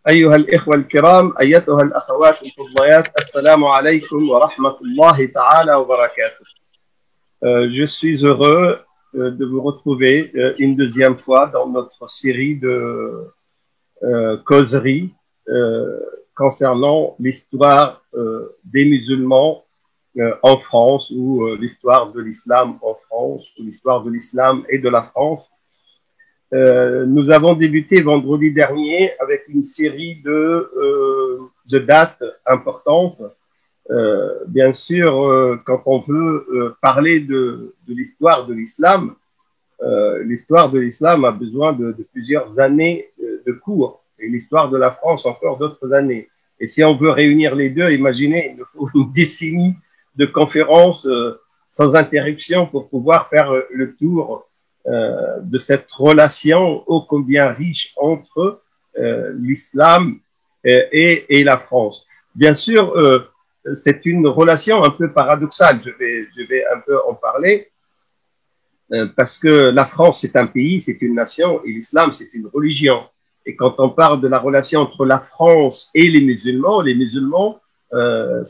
أيها الإخوة الكرام أيتها الأخوات الفضليات السلام عليكم ورحمة الله تعالى وبركاته. Je suis heureux de vous retrouver une deuxième fois dans notre série de causeries concernant l'histoire des musulmans en France ou l'histoire de l'islam en France ou l'histoire de l'islam et de la France. Nous avons débuté vendredi dernier avec une série de dates importantes. Bien sûr, quand on veut parler de l'histoire de l'islam a besoin de plusieurs années de cours, et l'histoire de la France encore d'autres années. Et si on veut réunir les deux, imaginez, il nous faut une décennie de conférences sans interruption pour pouvoir faire le tour de cette relation ô combien riche entre l'islam et la France. Bien sûr, c'est une relation un peu paradoxale, je vais un peu en parler, parce que la France c'est un pays, c'est une nation, et l'islam c'est une religion. Et quand on parle de la relation entre la France et les musulmans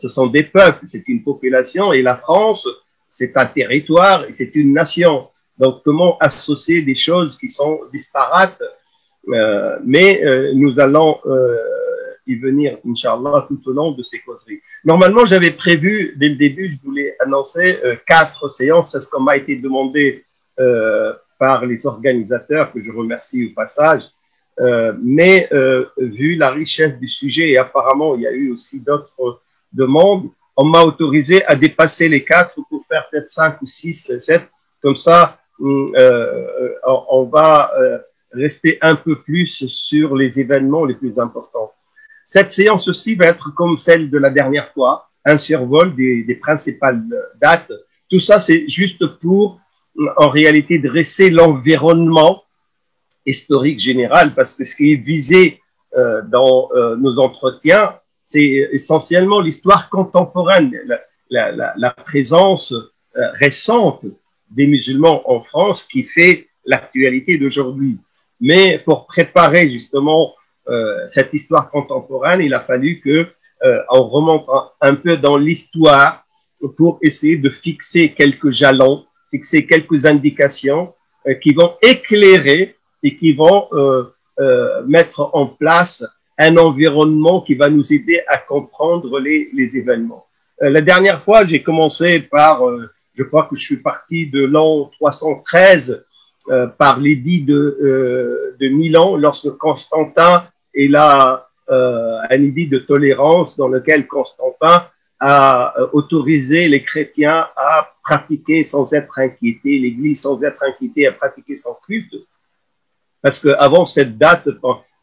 ce sont des peuples, c'est une population, et la France c'est un territoire et c'est une nation. Donc, comment associer des choses qui sont disparates, mais nous allons y venir, Inch'Allah, tout au long de ces causeries. Normalement, j'avais prévu, dès le début, je voulais annoncer 4 séances, c'est ce qu'on m'a été demandé par les organisateurs, que je remercie au passage, mais vu la richesse du sujet, et apparemment, il y a eu aussi d'autres demandes, on m'a autorisé à dépasser les 4 pour faire peut-être 5 ou 6, 7, comme ça, on va rester un peu plus sur les événements les plus importants. Cette séance aussi va être comme celle de la dernière fois, un survol des principales dates. Tout ça, c'est juste pour, en réalité, dresser l'environnement historique général, parce que ce qui est visé dans nos entretiens, c'est essentiellement l'histoire contemporaine, la présence récente des musulmans en France qui fait l'actualité d'aujourd'hui. Mais pour préparer justement cette histoire contemporaine, il a fallu que on remonte un peu dans l'histoire pour essayer de fixer quelques jalons, fixer quelques indications qui vont éclairer et qui vont mettre en place un environnement qui va nous aider à comprendre les événements. La dernière fois, j'ai commencé par je crois que je suis parti de l'an 313 par l'édit de Milan, lorsque Constantin est là, un édit de tolérance dans lequel Constantin a autorisé les chrétiens à pratiquer sans être inquiétés, l'Église sans être inquiétée à pratiquer son culte, parce qu'avant cette date,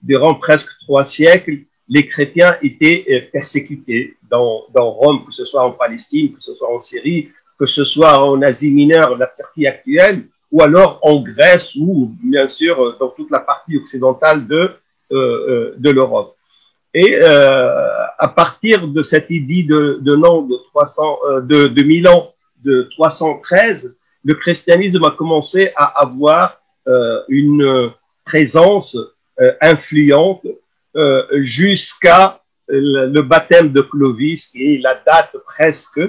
durant presque 3 siècles, les chrétiens étaient persécutés dans Rome, que ce soit en Palestine, que ce soit en Syrie, que ce soit en Asie mineure, la Turquie actuelle, ou alors en Grèce, ou bien sûr dans toute la partie occidentale de l'Europe. Et à partir de cet édit de Milan de 313, le christianisme a commencé à avoir une présence influente jusqu'à le baptême de Clovis, qui est la date presque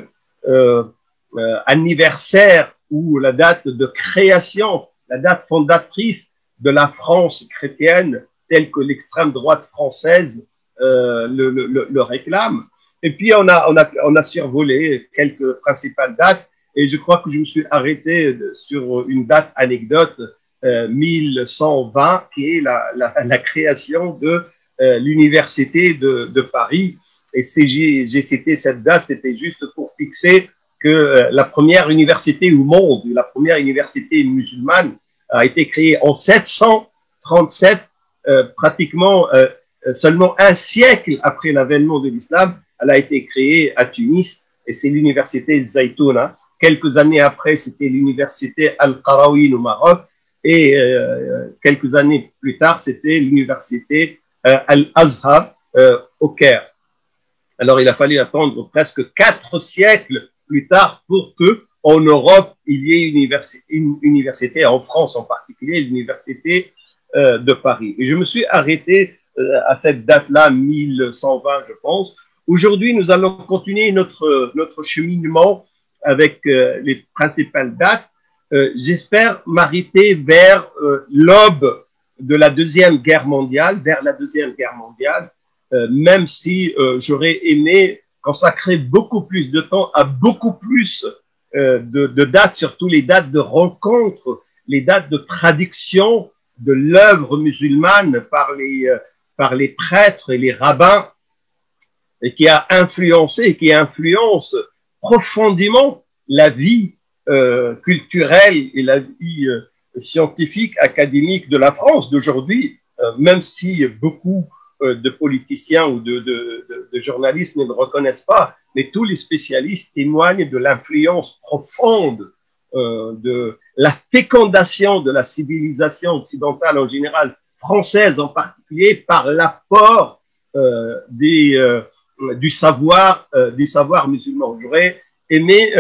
anniversaire ou la date de création, la date fondatrice de la France chrétienne telle que l'extrême droite française le réclame. Et puis on a survolé quelques principales dates, et je crois que je me suis arrêté sur une date anecdote, 1120, qui est la création de l'université de Paris. Et si j'ai cité cette date, c'était juste pour fixer que la première université au monde, la première université musulmane, a été créée en 737, pratiquement seulement un siècle après l'avènement de l'islam. Elle a été créée à Tunis, et c'est l'université Zaytouna. Quelques années après, c'était l'université Al-Qarawiyyin au Maroc, et quelques années plus tard, c'était l'université Al-Azhar au Caire. Alors, il a fallu attendre presque 4 siècles plus tard pour que, en Europe, il y ait une université, en France en particulier, l'université de Paris. Et je me suis arrêté à cette date-là, 1120, je pense. Aujourd'hui, nous allons continuer notre cheminement avec les principales dates. J'espère m'arrêter vers l'aube de la Deuxième Guerre mondiale, vers la Deuxième Guerre mondiale, même si j'aurais aimé consacrer beaucoup plus de temps à beaucoup plus de dates, surtout les dates de rencontres, les dates de traduction de l'œuvre musulmane par les prêtres et les rabbins, et qui a influencé et qui influence profondément la vie culturelle et la vie scientifique, académique de la France d'aujourd'hui, même si beaucoup de politiciens ou de journalistes ne le reconnaissent pas, mais tous les spécialistes témoignent de l'influence profonde, de la fécondation de la civilisation occidentale en général, française en particulier, par l'apport du savoir musulman. J'aurais aimé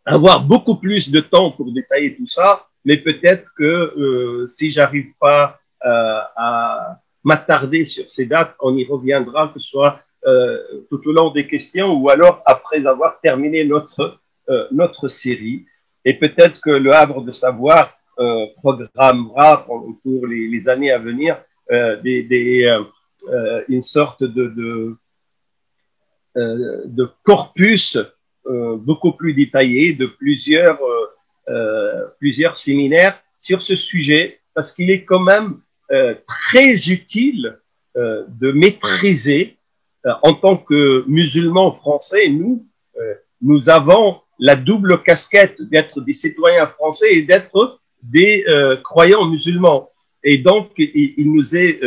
avoir beaucoup plus de temps pour détailler tout ça, mais peut-être que si j'arrive pas à m'attarder sur ces dates, on y reviendra, que ce soit tout au long des questions ou alors après avoir terminé notre série. Et peut-être que le Havre de Savoir programmera pour les années à venir une sorte de corpus beaucoup plus détaillé de plusieurs séminaires sur ce sujet, parce qu'il est quand même très utile de maîtriser en tant que musulmans français. Nous avons la double casquette d'être des citoyens français et d'être des croyants musulmans. Et donc, il nous est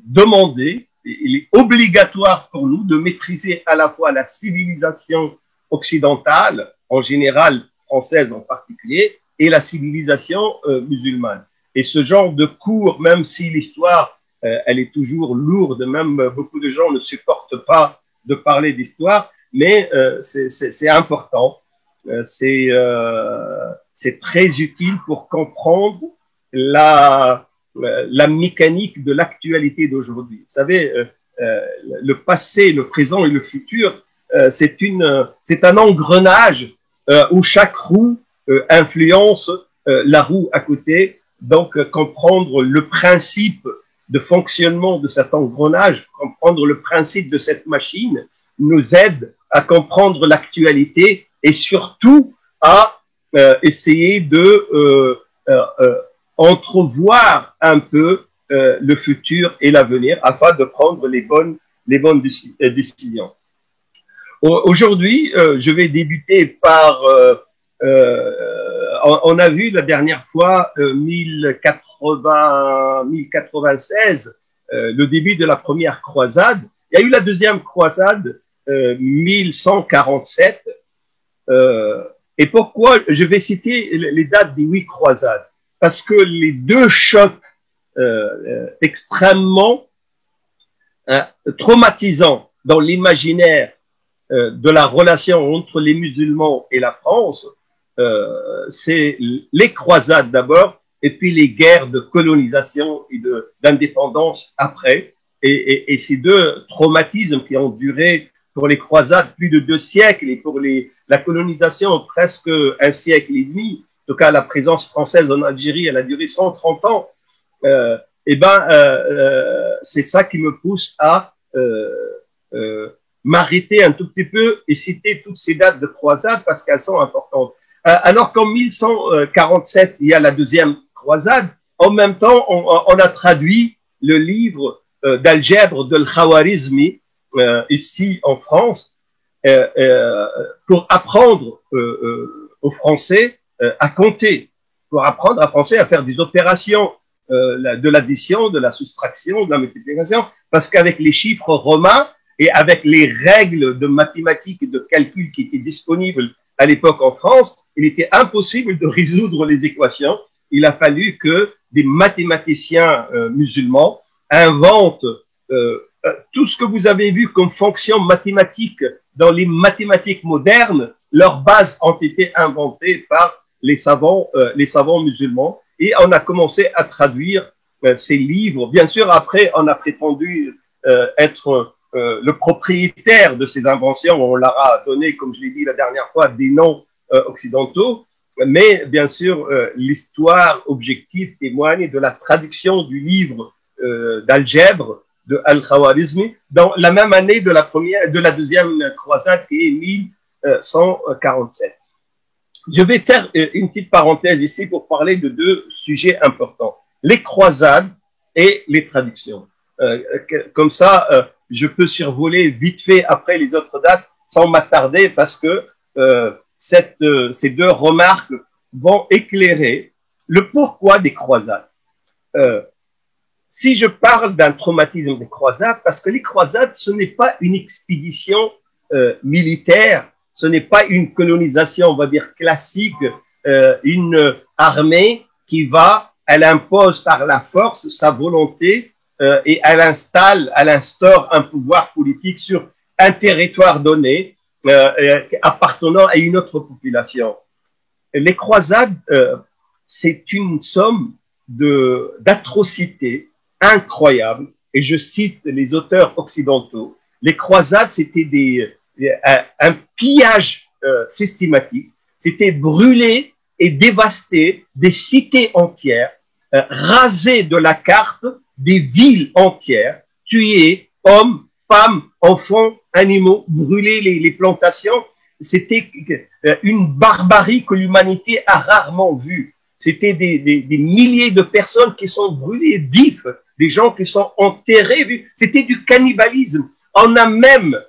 demandé, il est obligatoire pour nous de maîtriser à la fois la civilisation occidentale, en général française en particulier, et la civilisation musulmane. Et ce genre de cours, même si l'histoire, elle est toujours lourde, même beaucoup de gens ne supportent pas de parler d'histoire, mais c'est important. C'est très utile pour comprendre la mécanique de l'actualité d'aujourd'hui. Vous savez, le passé, le présent et le futur, c'est un engrenage où chaque roue influence la roue à côté. Donc, comprendre le principe de fonctionnement de cet engrenage, comprendre le principe de cette machine, nous aide à comprendre l'actualité et surtout à essayer de entrevoir un peu le futur et l'avenir afin de prendre les bonnes décisions. Aujourd'hui, je vais débuter par on a vu la dernière fois 1096, le début de la première croisade. Il y a eu la deuxième croisade 1147. Et pourquoi je vais citer les dates des 8 croisades? Parce que les deux chocs extrêmement traumatisants dans l'imaginaire de la relation entre les musulmans et la France, c'est les croisades d'abord, et puis les guerres de colonisation et d'indépendance après. Et ces deux traumatismes qui ont duré pour les croisades plus de 2 siècles et pour la colonisation presque 1 siècle et demi, en tout cas la présence française en Algérie, elle a duré 130 ans, c'est ça qui me pousse à m'arrêter un tout petit peu et citer toutes ces dates de croisade parce qu'elles sont importantes. Alors qu'en 1147, il y a la deuxième croisade, en même temps, on a traduit le livre d'algèbre de l'Khawarizmi, ici en France, pour apprendre aux Français à compter, pour apprendre aux Français à faire des opérations de l'addition, de la soustraction, de la multiplication, parce qu'avec les chiffres romains et avec les règles de mathématiques et de calcul qui étaient disponibles à l'époque en France, il était impossible de résoudre les équations. Il a fallu que des mathématiciens musulmans inventent tout ce que vous avez vu comme fonction mathématique dans les mathématiques modernes. Leurs bases ont été inventées par les savants musulmans et on a commencé à traduire ces livres. Bien sûr, après, on a prétendu être le propriétaire de ces inventions. On leur a donné, comme je l'ai dit la dernière fois, des noms occidentaux. Mais bien sûr, l'histoire objective témoigne de la traduction du livre d'algèbre de Al-Khawarizmi dans la même année de la deuxième croisade qui est 1147. Je vais faire une petite parenthèse ici pour parler de deux sujets importants, les croisades et les traductions. Comme ça, je peux survoler vite fait après les autres dates sans m'attarder parce que ces deux remarques vont éclairer le pourquoi des croisades. Si je parle d'un traumatisme des croisades, parce que les croisades, ce n'est pas une expédition militaire, ce n'est pas une colonisation, on va dire, classique, une armée qui va, elle impose par la force sa volonté et elle instaure un pouvoir politique sur un territoire donné appartenant à une autre population. Les croisades, c'est une somme d'atrocités incroyables, et je cite les auteurs occidentaux. Les croisades, c'était un pillage systématique, c'était brûler et dévaster des cités entières, raser de la carte des villes entières, tuer hommes, femmes, enfants, animaux, brûler les plantations. C'était une barbarie que l'humanité a rarement vue. C'était des milliers de personnes qui sont brûlées vifs, des gens qui sont enterrés. C'était du cannibalisme. On a même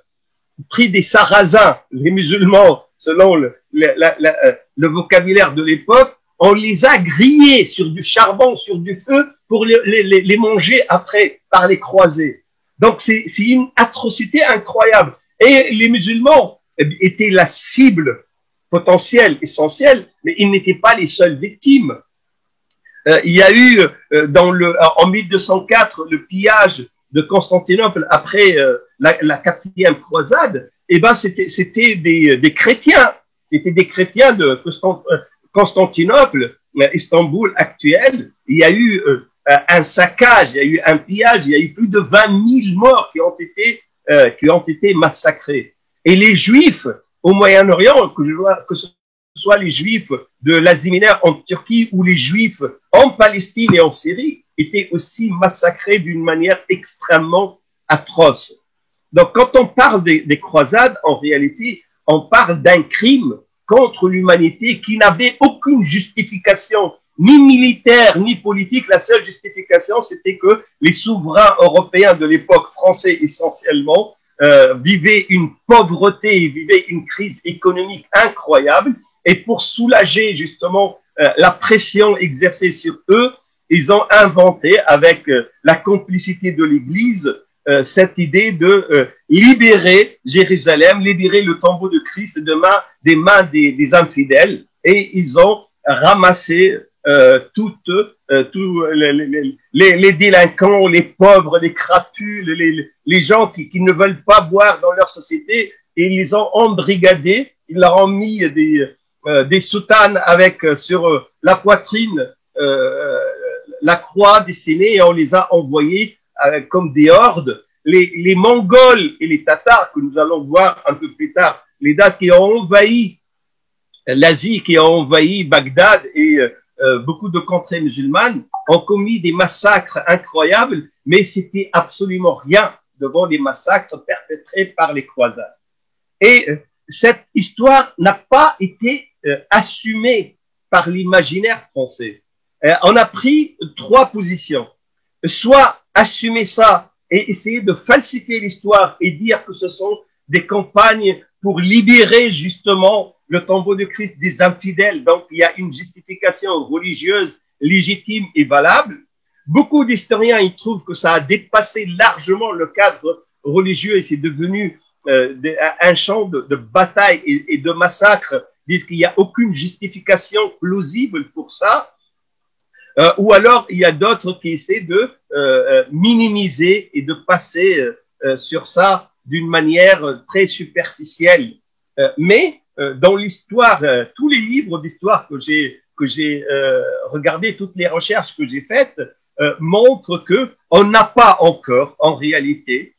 pris des sarrasins, les musulmans, selon le vocabulaire de l'époque, on les a grillés sur du charbon, sur du feu, pour les manger après par les croisés. Donc c'est une atrocité incroyable. Et les musulmans étaient la cible potentielle, essentielle, mais ils n'étaient pas les seules victimes. Il y a eu en 1204 le pillage de Constantinople après la quatrième croisade. Et ben c'était des chrétiens, c'était des chrétiens de Constantinople, Istanbul actuel. Il y a eu un saccage, il y a eu un pillage, il y a eu plus de 20 000 morts qui ont été massacrés. Et les Juifs au Moyen-Orient, que ce soit les Juifs de l'Asie mineure en Turquie ou les Juifs en Palestine et en Syrie, étaient aussi massacrés d'une manière extrêmement atroce. Donc, quand on parle des croisades, en réalité, on parle d'un crime contre l'humanité qui n'avait aucune justification, ni militaire, ni politique. La seule justification, c'était que les souverains européens de l'époque, français essentiellement, vivaient une pauvreté, vivaient une crise économique incroyable. Et pour soulager justement la pression exercée sur eux, ils ont inventé, avec la complicité de l'Église, cette idée de libérer Jérusalem, libérer le tombeau de Christ des mains des infidèles. Et ils ont ramassé tous les délinquants, les pauvres, les crapus, les gens qui ne veulent pas voir dans leur société, et ils les ont embrigadés. Ils leur ont mis des soutanes avec sur la poitrine la croix dessinée, et on les a envoyés comme des hordes. Les Mongols et les Tatars, que nous allons voir un peu plus tard, les dates qui ont envahi l'Asie, qui ont envahi Bagdad et beaucoup de contrées musulmanes, ont commis des massacres incroyables, mais c'était absolument rien devant les massacres perpétrés par les croisades. Et cette histoire n'a pas été assumée par l'imaginaire français. On a pris trois positions. Soit assumer ça et essayer de falsifier l'histoire et dire que ce sont des campagnes pour libérer justement le tombeau de Christ des infidèles. Donc, il y a une justification religieuse légitime et valable. Beaucoup d'historiens y trouvent que ça a dépassé largement le cadre religieux et c'est devenu un champ de bataille et de massacre. Ils disent qu'il n'y a aucune justification plausible pour ça. Ou alors, il y a d'autres qui essaient de minimiser et de passer sur ça d'une manière très superficielle. Mais dans l'histoire, tous les livres d'histoire que j'ai regardés, toutes les recherches que j'ai faites, montre que on n'a pas encore, en réalité,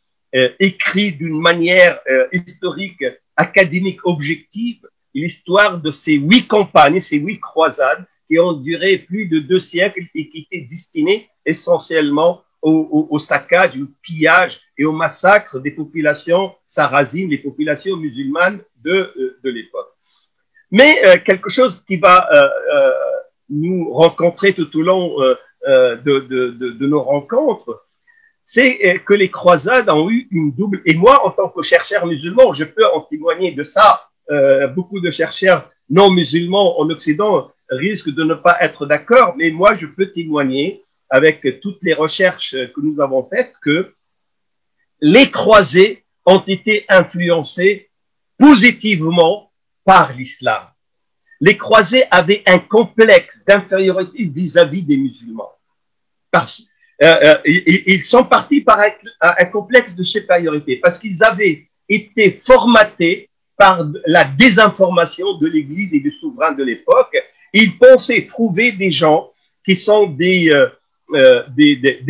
écrit d'une manière historique, académique, objective, l'histoire de ces 8 campagnes, ces 8 croisades qui ont duré plus de 2 siècles et qui étaient destinées essentiellement au saccage, au pillage et au massacre des populations sarrasines, des populations musulmanes de l'époque. Mais quelque chose qui va nous rencontrer tout au long de nos rencontres, c'est que les croisades ont eu une double, et moi en tant que chercheur musulman, je peux en témoigner de ça. Beaucoup de chercheurs non musulmans en Occident risquent de ne pas être d'accord, mais moi je peux témoigner avec toutes les recherches que nous avons faites que les croisés ont été influencés positivement par l'islam. Les croisés avaient un complexe d'infériorité vis-à-vis des musulmans. Ils sont partis par un complexe de supériorité parce qu'ils avaient été formatés par la désinformation de l'Église et du souverain de l'époque. Ils pensaient trouver des gens qui sont des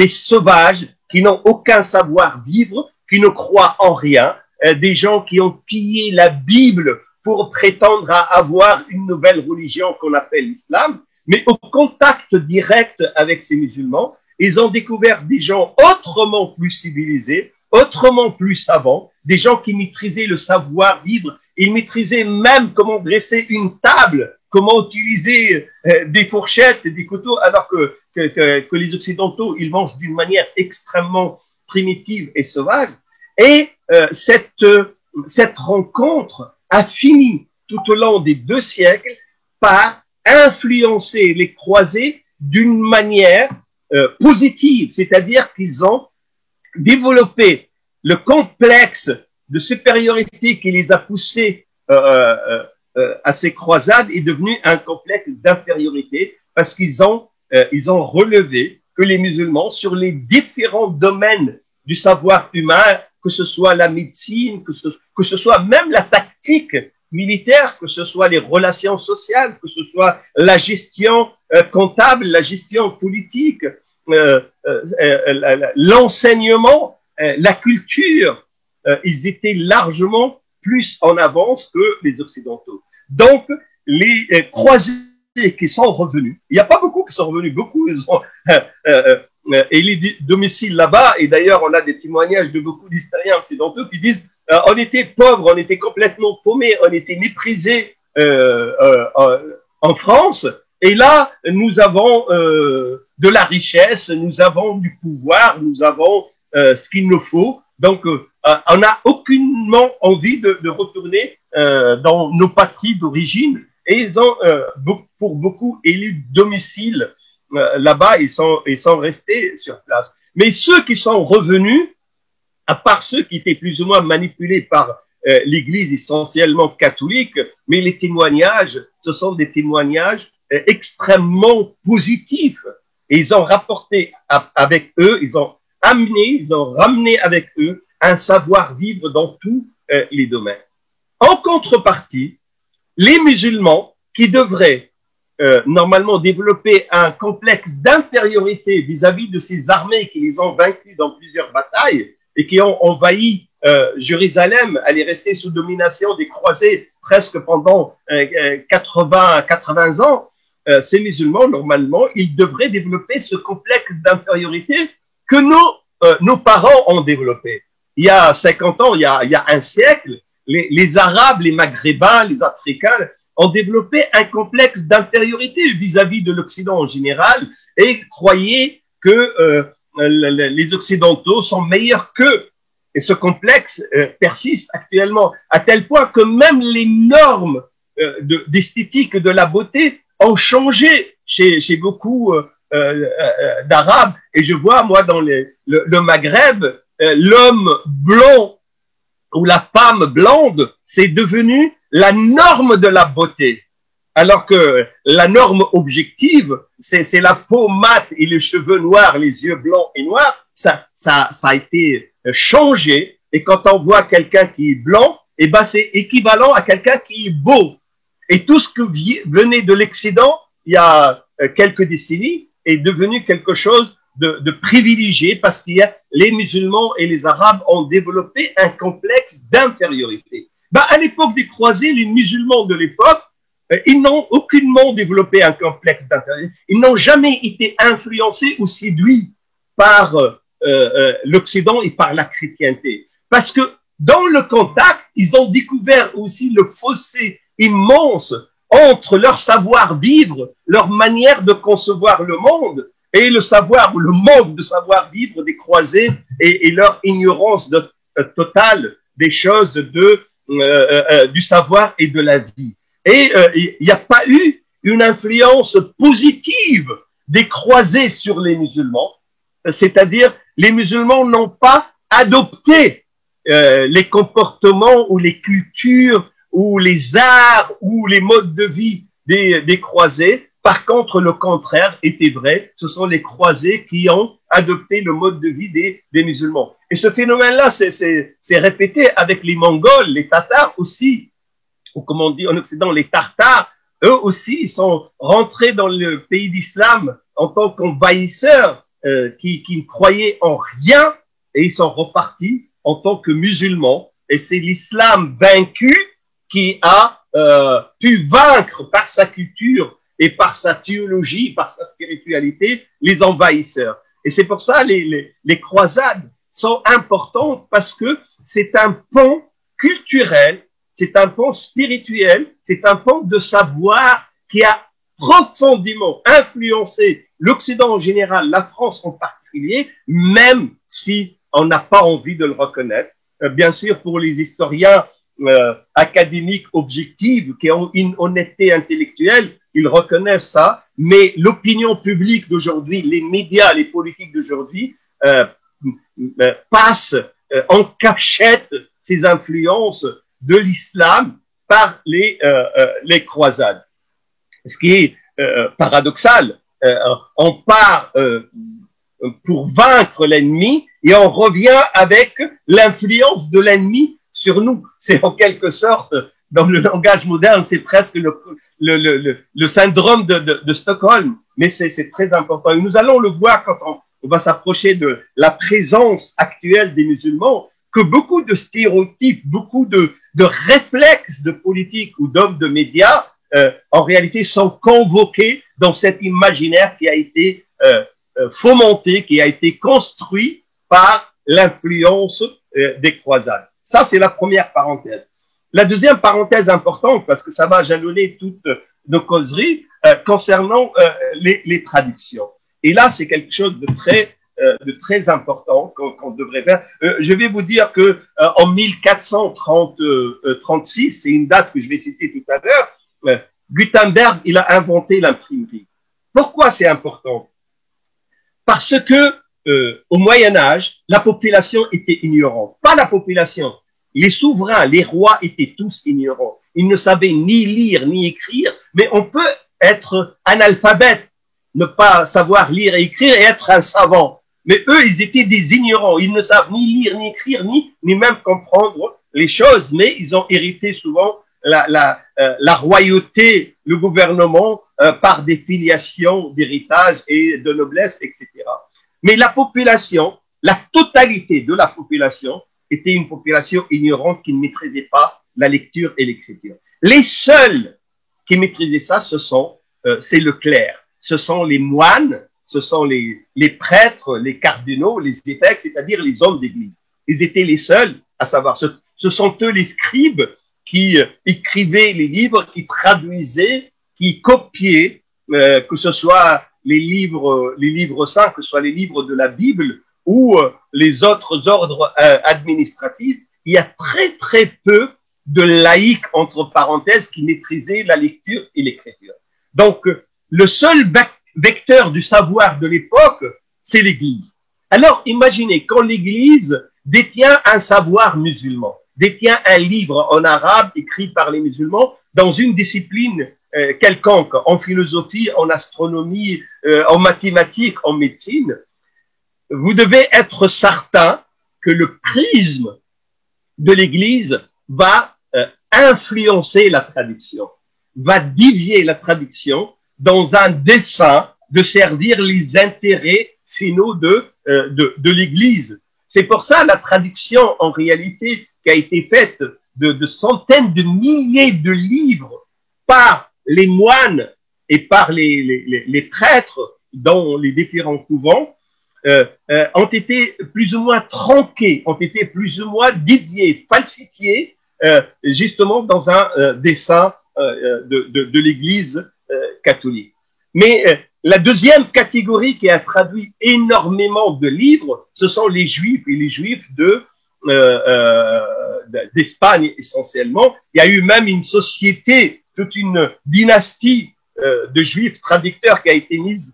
sauvages, qui n'ont aucun savoir-vivre, qui ne croient en rien, des gens qui ont pillé la Bible pour prétendre à avoir une nouvelle religion qu'on appelle l'islam. Mais au contact direct avec ces musulmans, ils ont découvert des gens autrement plus civilisés, autrement plus savants, des gens qui maîtrisaient le savoir-vivre, ils maîtrisaient même comment dresser une table, comment utiliser des fourchettes et des couteaux, alors que les Occidentaux, ils mangent d'une manière extrêmement primitive et sauvage. Et cette rencontre a fini tout au long des 2 siècles par influencer les croisés d'une manière positive, c'est-à-dire qu'ils ont développé le complexe de supériorité qui les a poussés à ces croisades est devenu un complexe d'infériorité parce qu'ils ont relevé que les musulmans, sur les différents domaines du savoir humain, que ce soit la médecine, que ce soit même la tactique militaire, que ce soit les relations sociales, que ce soit la gestion comptable, la gestion politique, l'enseignement, la culture, ils étaient largement plus en avance que les Occidentaux. Donc, les croisés qui sont revenus, il n'y a pas beaucoup qui sont revenus, beaucoup ils ont élu domicile là-bas, et d'ailleurs on a des témoignages de beaucoup d'historiens occidentaux qui disent on était pauvres, on était complètement paumés, on était méprisés en France, et là nous avons de la richesse, nous avons du pouvoir, nous avons ce qu'il nous faut, donc on n'a aucunement envie de retourner dans nos patries d'origine, et ils ont pour beaucoup élu domicile là-bas, ils sont restés sur place. Mais ceux qui sont revenus, à part ceux qui étaient plus ou moins manipulés par l'Église essentiellement catholique, mais les témoignages, ce sont des témoignages extrêmement positifs. Et ils ont rapporté avec eux, ils ont ramené avec eux un savoir-vivre dans tous les domaines. En contrepartie, les musulmans qui devraient normalement développer un complexe d'infériorité vis-à-vis de ces armées qui les ont vaincus dans plusieurs batailles et qui ont envahi Jérusalem, elle est restée sous domination des croisés presque pendant 80 ans, ces musulmans, normalement, ils devraient développer ce complexe d'infériorité que nos parents ont développé. Il y a 50 ans, il y a un siècle, les Arabes, les Maghrébins, les Africains ont développé un complexe d'infériorité vis-à-vis de l'Occident en général et croyaient que les Occidentaux sont meilleurs qu'eux. Et ce complexe persiste actuellement à tel point que même les normes d'esthétique de la beauté ont changé chez beaucoup d'Arabes. Et je vois, moi, dans le Maghreb, l'homme blond ou la femme blonde, c'est devenu la norme de la beauté. Alors que la norme objective, c'est la peau mate et les cheveux noirs, les yeux blancs et noirs, ça a été changé. Et quand on voit quelqu'un qui est blanc, eh ben c'est équivalent à quelqu'un qui est beau. Et tout ce que venait de l'Occident, il y a quelques décennies, est devenu quelque chose de privilégier, parce qu'il y a les musulmans et les arabes ont développé un complexe d'infériorité. À l'époque des croisés, les musulmans de l'époque, ils n'ont aucunement développé un complexe d'intérêt. Ils n'ont jamais été influencés ou séduits par l'Occident et par la chrétienté. Parce que dans le contact, ils ont découvert aussi le fossé immense entre leur savoir-vivre, leur manière de concevoir le monde et le savoir ou le manque de savoir-vivre des croisés et leur ignorance totale des choses du savoir et de la vie. Et il n'y a pas eu une influence positive des croisés sur les musulmans, c'est-à-dire les musulmans n'ont pas adopté les comportements ou les cultures ou les arts ou les modes de vie des croisés. Par contre, le contraire était vrai, ce sont les croisés qui ont adopté le mode de vie des musulmans. Et ce phénomène-là, c'est répété avec les Mongols, les Tatars aussi, ou comme on dit en Occident, les Tartares, eux aussi, ils sont rentrés dans le pays d'islam en tant qu'envahisseurs qui ne croyaient en rien, et ils sont repartis en tant que musulmans. Et c'est l'islam vaincu qui a pu vaincre par sa culture et par sa théologie, par sa spiritualité, les envahisseurs. Et c'est pour ça les croisades sont importantes, parce que c'est un pont culturel, c'est un pont spirituel, c'est un pont de savoir qui a profondément influencé l'Occident en général, la France en particulier, même si on n'a pas envie de le reconnaître. Bien sûr, pour les historiens académiques objectifs qui ont une honnêteté intellectuelle, ils reconnaissent ça, mais l'opinion publique d'aujourd'hui, les médias, les politiques d'aujourd'hui passent en cachette ces influences de l'islam par les croisades. Ce qui est paradoxal, on part pour vaincre l'ennemi et on revient avec l'influence de l'ennemi sur nous. C'est en quelque sorte, dans le langage moderne, c'est presque le syndrome de Stockholm, mais c'est très important. Et nous allons le voir quand on va s'approcher de la présence actuelle des musulmans, que beaucoup de stéréotypes, beaucoup de réflexes de politique ou d'hommes de médias, en réalité, sont convoqués dans cet imaginaire qui a été fomenté, qui a été construit par l'influence des croisades. Ça, c'est la première parenthèse. La deuxième parenthèse importante, parce que ça va jalonner toutes nos causeries, concernant les traductions. Et là, c'est quelque chose de très important qu'on devrait faire. Je vais vous dire que en 1436, c'est une date que je vais citer tout à l'heure, Gutenberg, il a inventé l'imprimerie. Pourquoi c'est important? Parce que au Moyen-Âge, la population était ignorante. Pas la population. Les souverains, les rois étaient tous ignorants. Ils ne savaient ni lire ni écrire, mais on peut être analphabète, ne pas savoir lire et écrire et être un savant. Mais eux, ils étaient des ignorants. Ils ne savent ni lire, ni écrire, ni même comprendre les choses, mais ils ont hérité souvent la royauté, le gouvernement, par des filiations d'héritage et de noblesse, etc. Mais la population, la totalité de la population, était une population ignorante qui ne maîtrisait pas la lecture et l'écriture. Les seuls qui maîtrisaient ça, c'est le clerc. Ce sont les moines, ce sont les prêtres, les cardinaux, les évêques, c'est-à-dire les hommes d'église. Ils étaient les seuls à savoir. Ce sont eux les scribes qui écrivaient les livres, qui traduisaient, qui copiaient, que ce soit les livres saints, que ce soit les livres de la Bible ou les autres ordres administratifs. Il y a très très peu de laïcs, entre parenthèses, qui maîtrisaient la lecture et l'écriture. Donc, le seul vecteur du savoir de l'époque, c'est l'Église. Alors, imaginez, quand l'Église détient un savoir musulman, détient un livre en arabe écrit par les musulmans dans une discipline quelconque, en philosophie, en astronomie, en mathématiques, en médecine, vous devez être certain que le prisme de l'Église va influencer la traduction, va dévier la traduction dans un dessein de servir les intérêts finaux de l'Église. C'est pour ça la traduction, en réalité, qui a été faite de centaines de milliers de livres par les moines et par les prêtres dans les différents couvents, ont été plus ou moins tronqués, ont été plus ou moins déviés, falsifiés, justement dans un dessein de l'Église catholique. Mais la deuxième catégorie qui a traduit énormément de livres, ce sont les Juifs et les Juifs d'Espagne essentiellement. Il y a eu même une société, toute une dynastie de Juifs traducteurs qui a été mise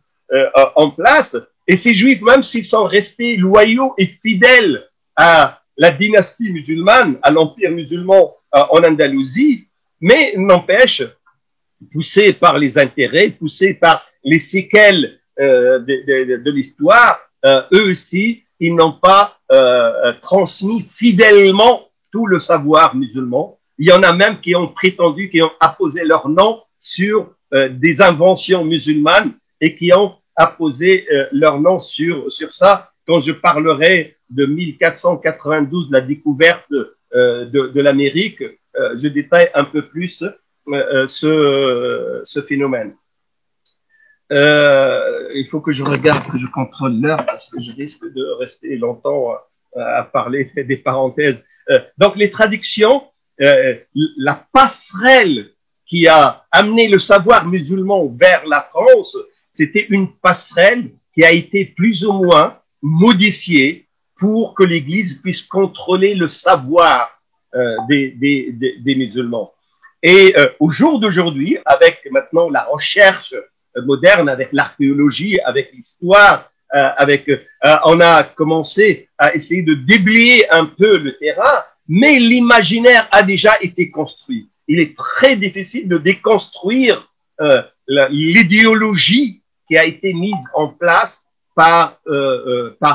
en place. Et ces Juifs, même s'ils sont restés loyaux et fidèles à la dynastie musulmane, à l'empire musulman en Andalousie, mais n'empêche, poussés par les intérêts, poussés par les séquelles de l'histoire, eux aussi, ils n'ont pas transmis fidèlement tout le savoir musulman. Il y en a même qui ont prétendu, qui ont apposé leur nom sur des inventions musulmanes et qui ont apposé leur nom sur ça. Quand je parlerai de 1492, la découverte de l'Amérique, je détaille un peu plus ce phénomène. Il faut que je regarde, que je contrôle l'heure parce que je risque de rester longtemps à parler des parenthèses. Donc les traductions, la passerelle qui a amené le savoir musulman vers la France, c'était une passerelle qui a été plus ou moins modifiée pour que l'Église puisse contrôler le savoir des musulmans. Et au jour d'aujourd'hui, avec maintenant la recherche moderne, avec l'archéologie, avec l'histoire, on a commencé à essayer de déblayer un peu le terrain, mais l'imaginaire a déjà été construit. Il est très difficile de déconstruire l'idéologie qui a été mise en place par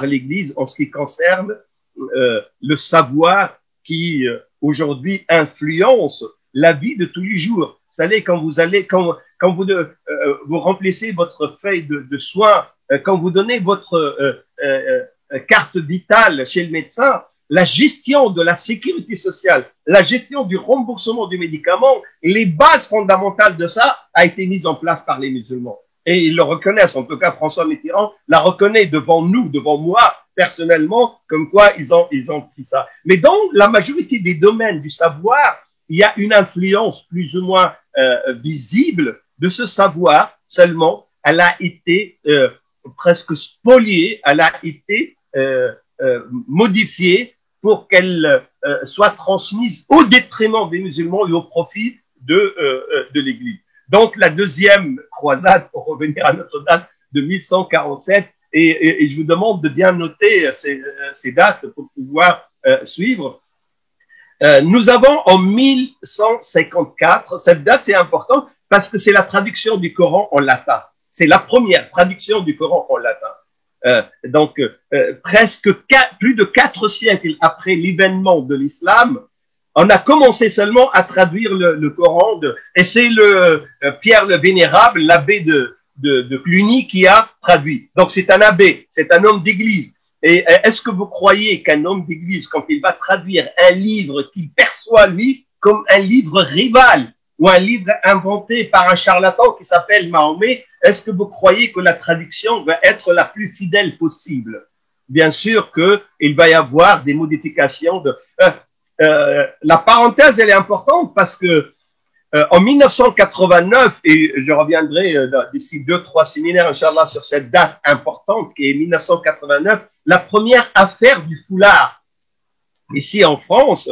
l'Église en ce qui concerne le savoir qui aujourd'hui influence la vie de tous les jours. Vous savez, quand vous remplissez votre feuille de soins, quand vous donnez votre carte vitale chez le médecin, la gestion de la sécurité sociale, la gestion du remboursement du médicament, les bases fondamentales de ça a été mise en place par les musulmans. Et ils le reconnaissent, en tout cas François Mitterrand la reconnaît devant nous, devant moi, personnellement, comme quoi ils ont pris ça. Mais dans la majorité des domaines du savoir, il y a une influence plus ou moins visible de ce savoir, seulement elle a été presque spoliée, elle a été modifiée pour qu'elle soit transmise au détriment des musulmans et au profit de l'Église. Donc la deuxième croisade, pour revenir à notre date de 1147, et je vous demande de bien noter ces dates pour pouvoir suivre. Nous avons en 1154, cette date c'est important parce que c'est la traduction du Coran en latin. C'est la première traduction du Coran en latin. Donc presque plus de 4 siècles après l'événement de l'islam, on a commencé seulement à traduire le Coran et c'est Pierre le Vénérable, l'abbé de Cluny qui a traduit. Donc c'est un abbé, c'est un homme d'église. Et est-ce que vous croyez qu'un homme d'église, quand il va traduire un livre qu'il perçoit, lui, comme un livre rival ou un livre inventé par un charlatan qui s'appelle Mahomet, est-ce que vous croyez que la traduction va être la plus fidèle possible? Bien sûr qu'il va y avoir des modifications. La parenthèse, elle est importante parce que en 1989, et je reviendrai d'ici 2-3 séminaires, Inch'Allah, sur cette date importante qui est 1989, la première affaire du foulard ici en France,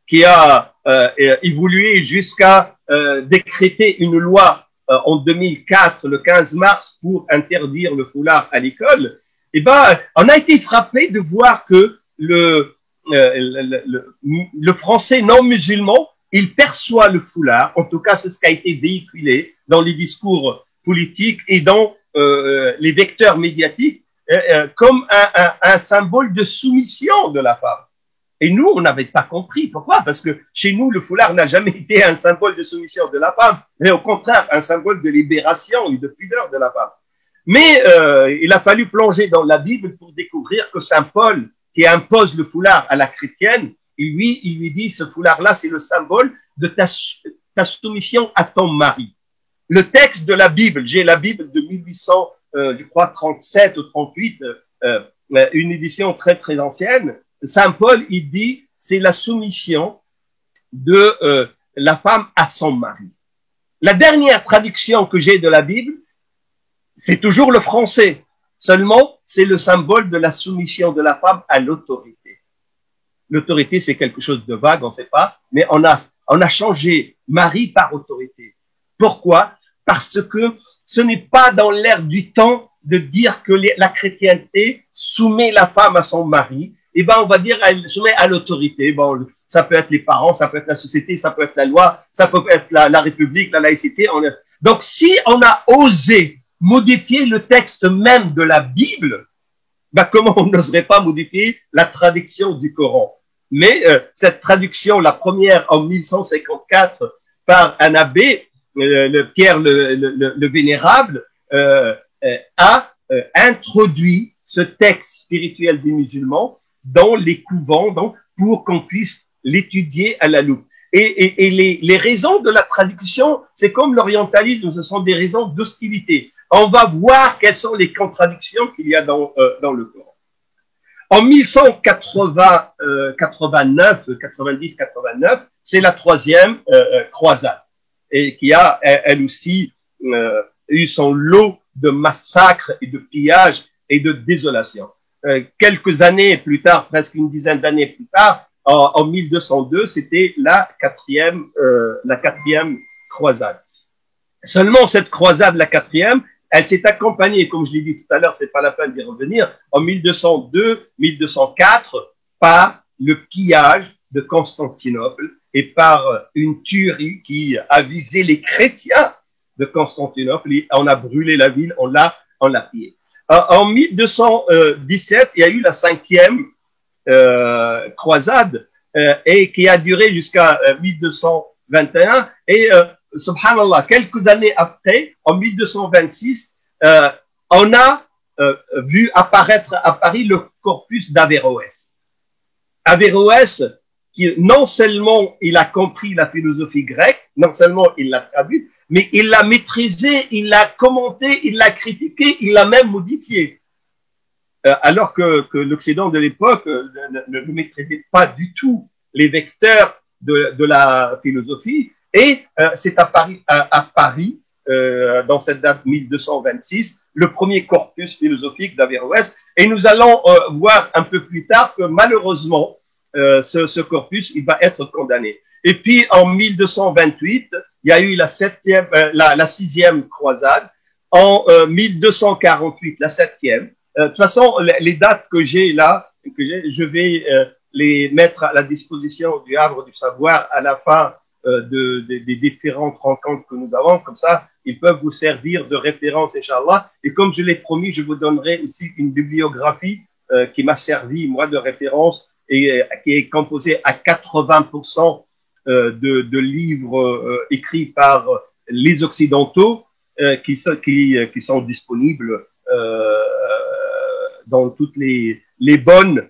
qui a évolué jusqu'à décréter une loi en 2004, le 15 mars, pour interdire le foulard à l'école. Eh ben, on a été frappé de voir que le français non musulman, il perçoit le foulard, en tout cas c'est ce qui a été véhiculé dans les discours politiques et dans les vecteurs médiatiques, comme un symbole de soumission de la femme. Et nous, on n'avait pas compris. Pourquoi? Parce que chez nous, le foulard n'a jamais été un symbole de soumission de la femme, mais au contraire, un symbole de libération et de pudeur de la femme. Mais il a fallu plonger dans la Bible pour découvrir que Saint Paul, qui impose le foulard à la chrétienne, il lui dit, ce foulard-là, c'est le symbole de ta soumission à ton mari. Le texte de la Bible, j'ai la Bible de 1800, je crois 37 ou 38, une édition très très ancienne. Saint Paul, il dit, c'est la soumission de la femme à son mari. La dernière traduction que j'ai de la Bible, c'est toujours le français. Seulement, c'est le symbole de la soumission de la femme à l'autorité. L'autorité, c'est quelque chose de vague, on ne sait pas, mais on a changé mari par autorité. Pourquoi? Parce que ce n'est pas dans l'air du temps de dire que la chrétienté soumet la femme à son mari. Eh ben, on va dire, elle soumet à l'autorité. Bon, ça peut être les parents, ça peut être la société, ça peut être la loi, ça peut être la République, la laïcité. Donc, si on a osé modifier le texte même de la Bible, ben comment on n'oserait pas modifier la traduction du Coran? Mais cette traduction, la première en 1154 par un abbé, Pierre le Vénérable, a introduit ce texte spirituel des musulmans dans les couvents, donc, pour qu'on puisse l'étudier à la loupe. Et les raisons de la traduction, c'est comme l'orientalisme, ce sont des raisons d'hostilité. On va voir quelles sont les contradictions qu'il y a dans le Coran. En 1190-89, c'est la troisième croisade, et qui a, elle aussi, eu son lot de massacres et de pillages et de désolations. Quelques années plus tard, presque une dizaine d'années plus tard, en 1202, c'était la quatrième croisade. Seulement cette croisade, la quatrième, elle s'est accompagnée, comme je l'ai dit tout à l'heure, c'est pas la peine d'y revenir, en 1202-1204, par le pillage de Constantinople et par une tuerie qui a visé les chrétiens de Constantinople. On a brûlé la ville, on l'a pillée. En 1217, il y a eu la cinquième croisade et qui a duré jusqu'à 1221 et subhanallah, quelques années après, en 1226, on a vu apparaître à Paris le corpus d'Averroès. Averroès, qui non seulement il a compris la philosophie grecque, non seulement il l'a traduite, mais il l'a maîtrisé, il l'a commenté, il l'a critiqué, il l'a même modifié. Alors que l'Occident de l'époque ne maîtrisait pas du tout les vecteurs de la philosophie. Et c'est à Paris, dans cette date 1226, le premier corpus philosophique d'Averroès. Et nous allons voir un peu plus tard que malheureusement, ce corpus, il va être condamné. Et puis en 1228, il y a eu la sixième croisade. En 1248, la septième. De toute façon, les dates que j'ai là, je vais les mettre à la disposition du Havre du Savoir à la fin des différentes rencontres que nous avons. Comme ça, ils peuvent vous servir de référence, Inch'Allah. Et comme je l'ai promis, je vous donnerai aussi une bibliographie qui m'a servi, moi, de référence et qui est composée à 80% de livres écrits par les Occidentaux qui sont disponibles dans toutes les bonnes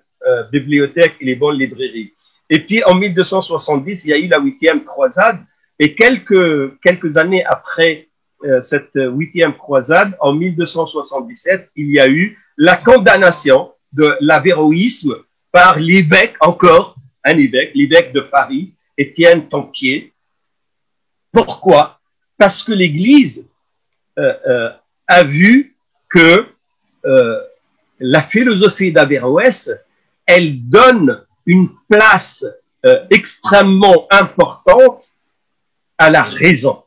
bibliothèques et les bonnes librairies. Et puis, en 1270, il y a eu la huitième croisade. Et quelques années après cette huitième croisade, en 1277, il y a eu la condamnation de l'avéroïsme par l'évêque, encore un évêque, l'évêque de Paris, Étienne Tempier. Pourquoi? Parce que l'Église a vu que la philosophie d'Averroès, elle donne une place extrêmement importante à la raison.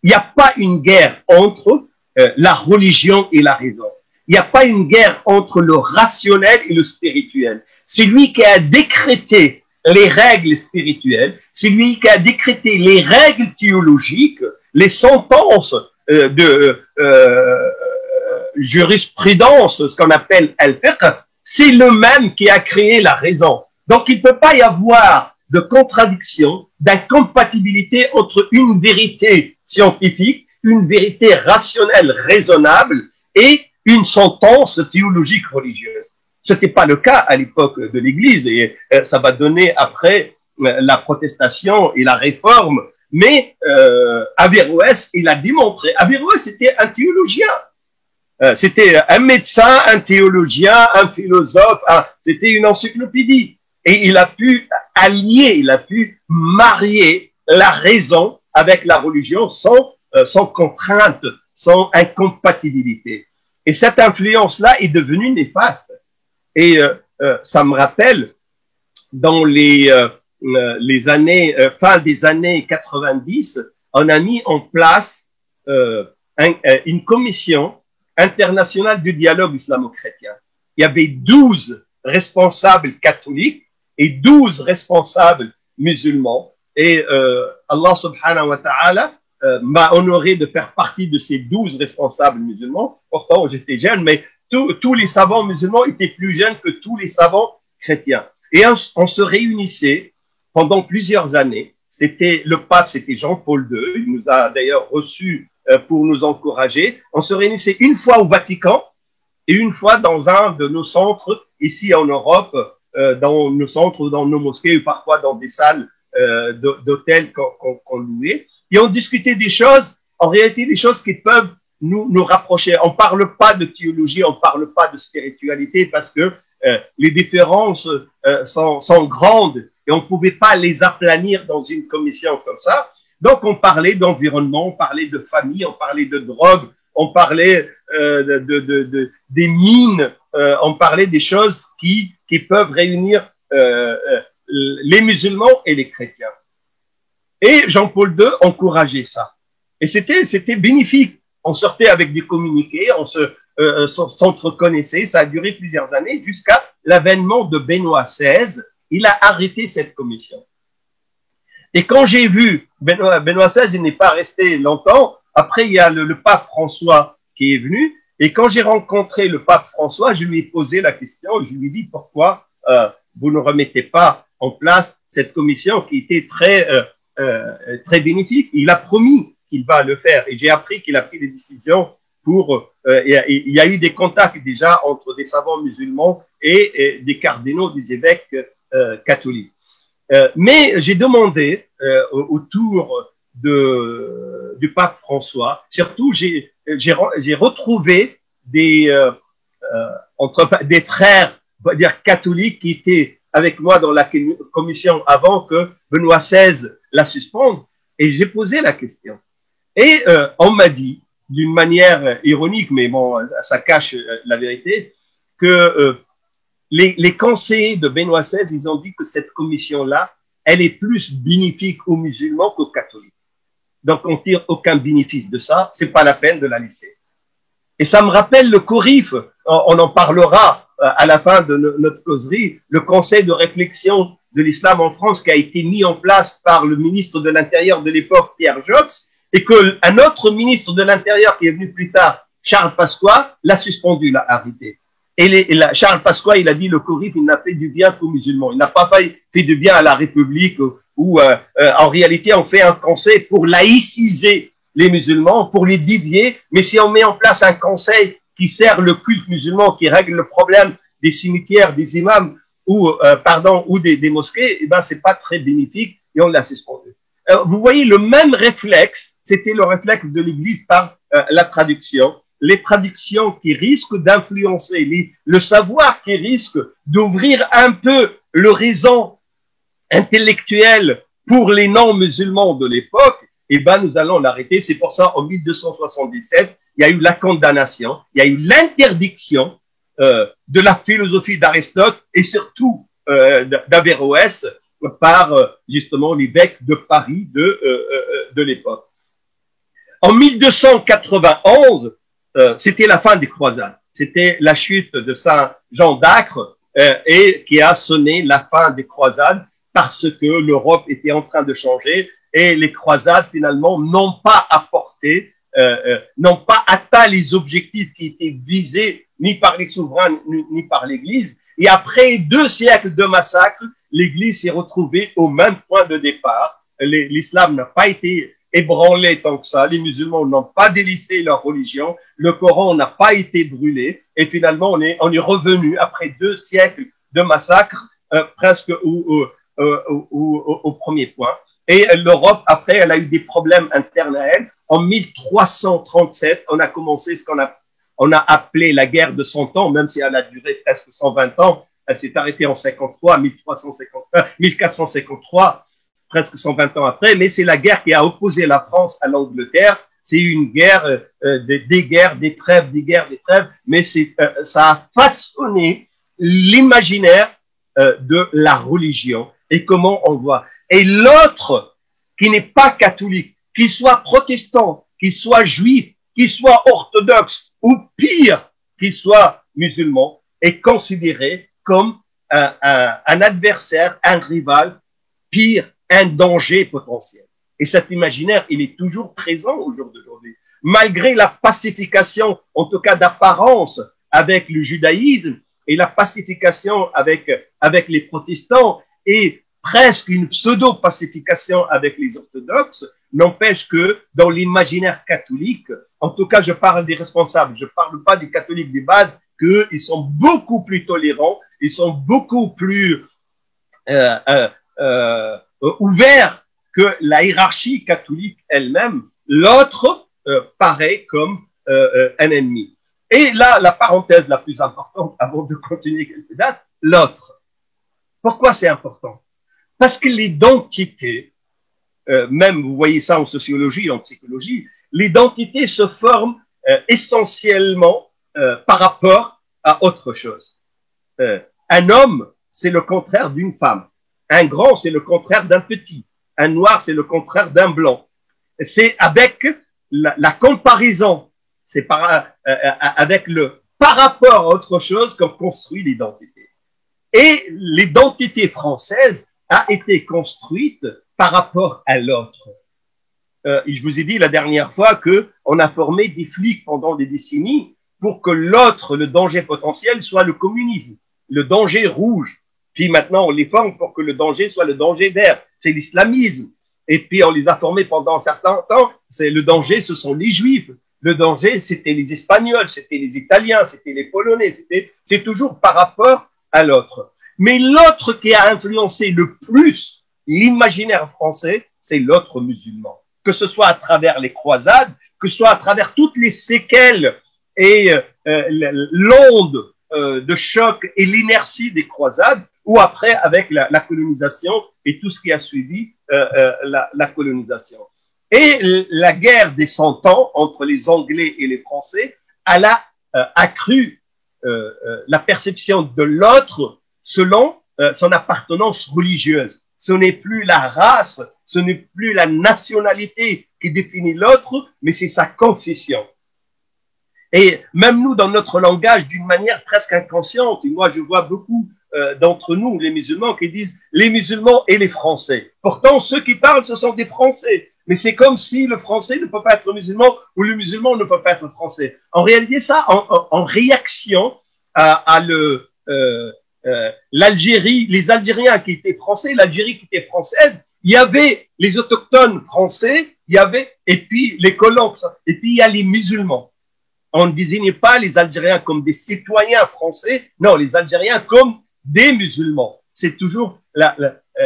Il n'y a pas une guerre entre la religion et la raison. Il n'y a pas une guerre entre le rationnel et le spirituel. C'est lui qui a décrété les règles spirituelles, c'est lui qui a décrété les règles théologiques, les sentences de jurisprudence, ce qu'on appelle al-fiqh, c'est le même qui a créé la raison. Donc, il ne peut pas y avoir de contradiction, d'incompatibilité entre une vérité scientifique, une vérité rationnelle, raisonnable, et une sentence théologique religieuse. Ce n'était pas le cas à l'époque de l'Église, et ça va donner après la protestation et la réforme. Mais Averroès, il a démontré. Averroès était un théologien. C'était un médecin, un théologien, un philosophe. C'était une encyclopédie. Et il a pu allier, il a pu marier la raison avec la religion sans contrainte, sans incompatibilité. Et cette influence-là est devenue néfaste. Et ça me rappelle, dans les années, fin des années 90, on a mis en place une commission internationale du dialogue islamo-chrétien. Il y avait 12 responsables catholiques et 12 responsables musulmans. Et Allah subhanahu wa ta'ala m'a honoré de faire partie de ces 12 responsables musulmans. Pourtant, j'étais jeune, mais tous les savants musulmans étaient plus jeunes que tous les savants chrétiens. Et on se réunissait pendant plusieurs années. Le pape, c'était Jean-Paul II. Il nous a d'ailleurs reçus pour nous encourager. On se réunissait une fois au Vatican et une fois dans un de nos centres ici en Europe, dans nos centres, dans nos mosquées ou parfois dans des salles d'hôtels qu'on louait. Et on discutait des choses, en réalité des choses qui peuvent nous rapprocher. On parle pas de théologie, on parle pas de spiritualité parce que les différences sont grandes et on pouvait pas les aplanir dans une commission comme ça. Donc on parlait d'environnement, on parlait de famille, on parlait de drogue, on parlait des mines, on parlait des choses qui peuvent réunir les musulmans et les chrétiens. Et Jean-Paul II encourageait ça. Et c'était bénéfique. On sortait avec des communiqués, on s'entreconnaissait. Ça a duré plusieurs années jusqu'à l'avènement de Benoît XVI. Il a arrêté cette commission. Et quand j'ai vu Benoît XVI, il n'est pas resté longtemps. Après, il y a le pape François qui est venu. Et quand j'ai rencontré le pape François, je lui ai posé la question. Je lui ai dit pourquoi vous ne remettez pas en place cette commission qui était très bénéfique. Il a promis qu'il va le faire et j'ai appris qu'il a pris des décisions il y a eu des contacts déjà entre des savants musulmans et des cardinaux, des évêques catholiques. Mais j'ai demandé autour du pape François, surtout j'ai retrouvé des frères, on va dire catholiques qui étaient avec moi dans la commission avant que Benoît XVI la suspende, et j'ai posé la question. Et on m'a dit, d'une manière ironique, mais bon, ça cache la vérité, que les conseillers de Benoît XVI, ils ont dit que cette commission-là, elle est plus bénéfique aux musulmans qu'aux catholiques. Donc on tire aucun bénéfice de ça, c'est pas la peine de la laisser. Et ça me rappelle le CORIF, on en parlera à la fin de notre causerie, le conseil de réflexion de l'islam en France qui a été mis en place par le ministre de l'Intérieur de l'époque, Pierre Joxe, et qu'un autre ministre de l'Intérieur qui est venu plus tard, Charles Pasqua, l'a suspendu, l'a arrêté. Et Charles Pasqua, il a dit le CORIF, il n'a fait du bien qu'aux musulmans. Il n'a pas fait du bien à la République où en réalité on fait un conseil pour laïciser les musulmans, pour les dévier. Mais si on met en place un conseil qui sert le culte musulman, qui règle le problème des cimetières, des imams ou des mosquées, eh ben c'est pas très bénéfique et on l'a suspendu. Vous voyez le même réflexe, c'était le réflexe de l'Église par la traduction, les traductions qui risquent d'influencer, le savoir qui risque d'ouvrir un peu l'horizon intellectuel pour les non-musulmans de l'époque, eh ben nous allons l'arrêter. C'est pour ça en 1277, il y a eu la condamnation, il y a eu l'interdiction de la philosophie d'Aristote et surtout d'Averroès par justement l'évêque de Paris de l'époque. En 1291, c'était la fin des croisades. C'était la chute de Saint Jean d'Acre et qui a sonné la fin des croisades parce que l'Europe était en train de changer et les croisades finalement n'ont pas apporté, n'ont pas atteint les objectifs qui étaient visés ni par les souverains ni par l'Église. Et après 2 siècles de massacres, l'Église s'est retrouvée au même point de départ. L'islam n'a pas été ébranlé tant que ça. Les musulmans n'ont pas délaissé leur religion. Le Coran n'a pas été brûlé. Et finalement, on est revenu après 2 siècles de massacres, presque au premier point. Et l'Europe, après, elle a eu des problèmes internes à elle. En 1337, on a commencé ce qu'on a appelé la guerre de 100 ans, même si elle a duré presque 120 ans. Elle s'est arrêtée en 53, 1453, presque 120 ans après. Mais c'est la guerre qui a opposé la France à l'Angleterre. C'est une guerre, des guerres, des trêves, des guerres, des trêves. Mais ça a façonné l'imaginaire de la religion et comment on voit. Et l'autre qui n'est pas catholique, qu'il soit protestant, qu'il soit juif, qu'il soit orthodoxe ou pire, qu'il soit musulman, est considéré comme un adversaire, un rival, pire, un danger potentiel. Et cet imaginaire, il est toujours présent au jour d'aujourd'hui. Malgré la pacification, en tout cas d'apparence, avec le judaïsme et la pacification avec les protestants et presque une pseudo-pacification avec les orthodoxes, n'empêche que dans l'imaginaire catholique, en tout cas je parle des responsables, je parle pas des catholiques des bases, qu'eux, ils sont beaucoup plus tolérants, ils sont beaucoup plus ouverts que la hiérarchie catholique elle-même. L'autre paraît comme un ennemi. Et là, la parenthèse la plus importante, avant de continuer quelques dates, l'autre. Pourquoi c'est important? Parce que l'identité, même vous voyez ça en sociologie, en psychologie, l'identité se forme essentiellement par rapport à autre chose. Un homme, c'est le contraire d'une femme. Un grand, c'est le contraire d'un petit. Un noir, c'est le contraire d'un blanc. C'est avec la comparaison, c'est avec par rapport à autre chose qu'on construit l'identité. Et l'identité française a été construite par rapport à l'autre. Je vous ai dit la dernière fois que on a formé des flics pendant des décennies pour que l'autre, le danger potentiel, soit le communisme, le danger rouge. Puis maintenant, on les forme pour que le danger soit le danger vert. C'est l'islamisme. Et puis, on les a formés pendant un certain temps. Le danger, ce sont les juifs. Le danger, c'était les Espagnols, c'était les Italiens, c'était les Polonais. C'est toujours par rapport à l'autre. Mais l'autre qui a influencé le plus l'imaginaire français, c'est l'autre musulman. Que ce soit à travers les croisades, que ce soit à travers toutes les séquelles et l'onde de choc et l'inertie des croisades, ou après avec la colonisation et tout ce qui a suivi la colonisation. Et la guerre des 100 ans entre les Anglais et les Français, elle a accru la perception de l'autre selon son appartenance religieuse. Ce n'est plus la race, ce n'est plus la nationalité qui définit l'autre, mais c'est sa confession. Et même nous, dans notre langage, d'une manière presque inconsciente, et moi je vois beaucoup d'entre nous, les musulmans, qui disent les musulmans et les Français. Pourtant, ceux qui parlent, ce sont des Français. Mais c'est comme si le Français ne peut pas être musulman ou le musulman ne peut pas être Français. En réalité, ça, en réaction à l'Algérie, les Algériens qui étaient français, l'Algérie qui était française, il y avait les autochtones français, il y avait, et puis les colons, et puis il y a les musulmans. On ne désigne pas les Algériens comme des citoyens français, non, les Algériens comme des musulmans. C'est toujours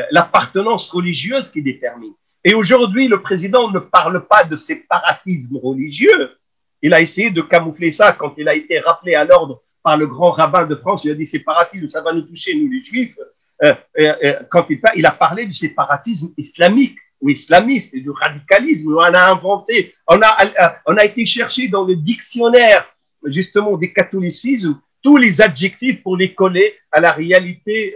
l'appartenance religieuse qui détermine. Et aujourd'hui, le président ne parle pas de séparatisme religieux. Il a essayé de camoufler ça quand il a été rappelé à l'ordre par le grand rabbin de France. Il a dit séparatisme, ça va nous toucher, nous les juifs. Quand il a parlé du séparatisme islamique ou islamiste et du radicalisme. On a inventé, on a été chercher dans le dictionnaire justement des catholicismes tous les adjectifs pour les coller à la réalité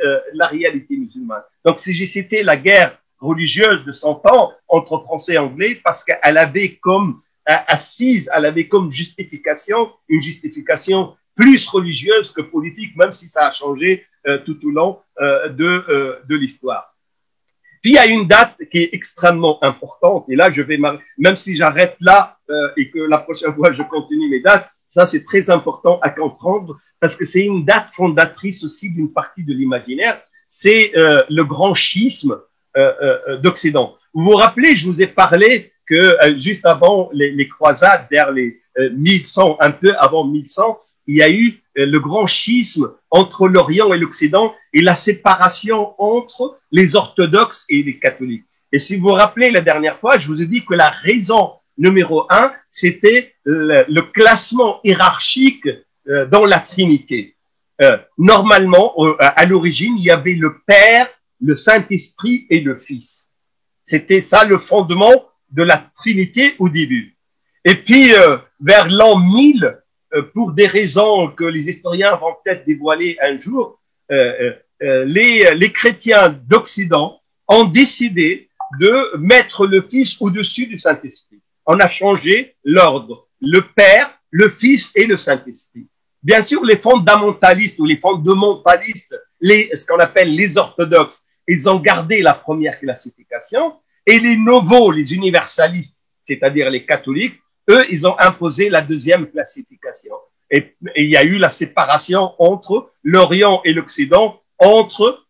musulmane. Donc si j'ai cité la guerre religieuse de 100 ans entre Français et Anglais, parce qu'elle avait comme assise, elle avait comme justification, une justification plus religieuse que politique, même si ça a changé tout au long de l'histoire. Puis il y a une date qui est extrêmement importante, et là je vais, même si j'arrête là et que la prochaine fois je continue mes dates, ça c'est très important à comprendre, parce que c'est une date fondatrice aussi d'une partie de l'imaginaire, c'est le grand schisme d'Occident. Vous vous rappelez, je vous ai parlé que juste avant les croisades, vers les 1100, un peu avant 1100, il y a eu le grand schisme entre l'Orient et l'Occident et la séparation entre les orthodoxes et les catholiques. Et si vous vous rappelez la dernière fois, je vous ai dit que la raison numéro un, c'était le classement hiérarchique dans la Trinité. Normalement, à l'origine, il y avait le Père, le Saint-Esprit et le Fils. C'était ça le fondement de la Trinité au début. Et puis, vers l'an 1000, pour des raisons que les historiens vont peut-être dévoiler un jour, les chrétiens d'Occident ont décidé de mettre le Fils au-dessus du Saint-Esprit. On a changé l'ordre, le Père, le Fils et le Saint-Esprit. Bien sûr, les fondamentalistes ou les fondamentalistes, ce qu'on appelle les orthodoxes, ils ont gardé la première classification, et les novos, les universalistes, c'est-à-dire les catholiques, eux, ils ont imposé la deuxième classification. Et il y a eu la séparation entre l'Orient et l'Occident, entre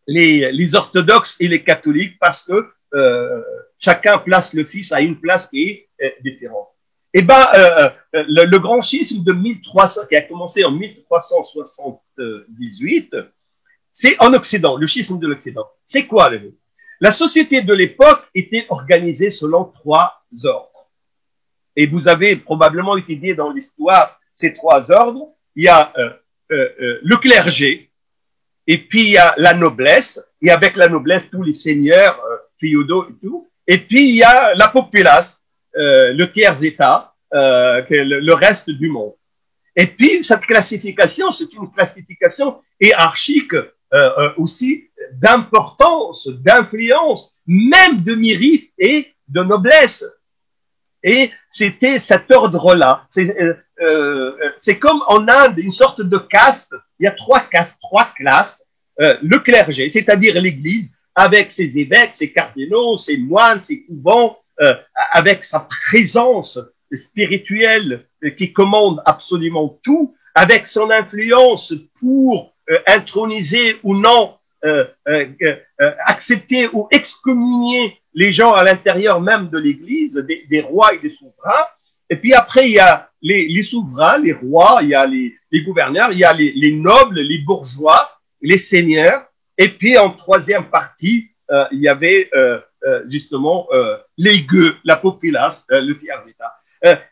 les orthodoxes et les catholiques, parce que chacun place le Fils à une place qui est différente. Eh ben, le grand schisme de 1300, qui a commencé en 1378, c'est en Occident, le schisme de l'Occident. C'est quoi le La société de l'époque était organisée selon 3 ordres. Et vous avez probablement étudié dans l'histoire ces 3 ordres. Il y a le clergé, et puis il y a la noblesse, et avec la noblesse, tous les seigneurs féodaux et tout. Et puis il y a la populace, le tiers-état, le reste du monde. Et puis cette classification, c'est une classification hiérarchique aussi d'importance, d'influence, même de mérite et de noblesse. Et c'était cet ordre-là. C'est comme en Inde, une sorte de caste. Il y a 3 castes, 3 classes. Le clergé, c'est-à-dire l'Église, avec ses évêques, ses cardinaux, ses moines, ses couvents, avec sa présence spirituelle qui commande absolument tout, avec son influence pour introniser ou non, accepter ou excommunier les gens à l'intérieur même de l'Église, des rois et des souverains. Et puis après, il y a les souverains, les rois, il y a les gouverneurs, il y a les nobles, les bourgeois, les seigneurs. Et puis en troisième partie, il y avait justement les gueux, la populace, le tiers-état.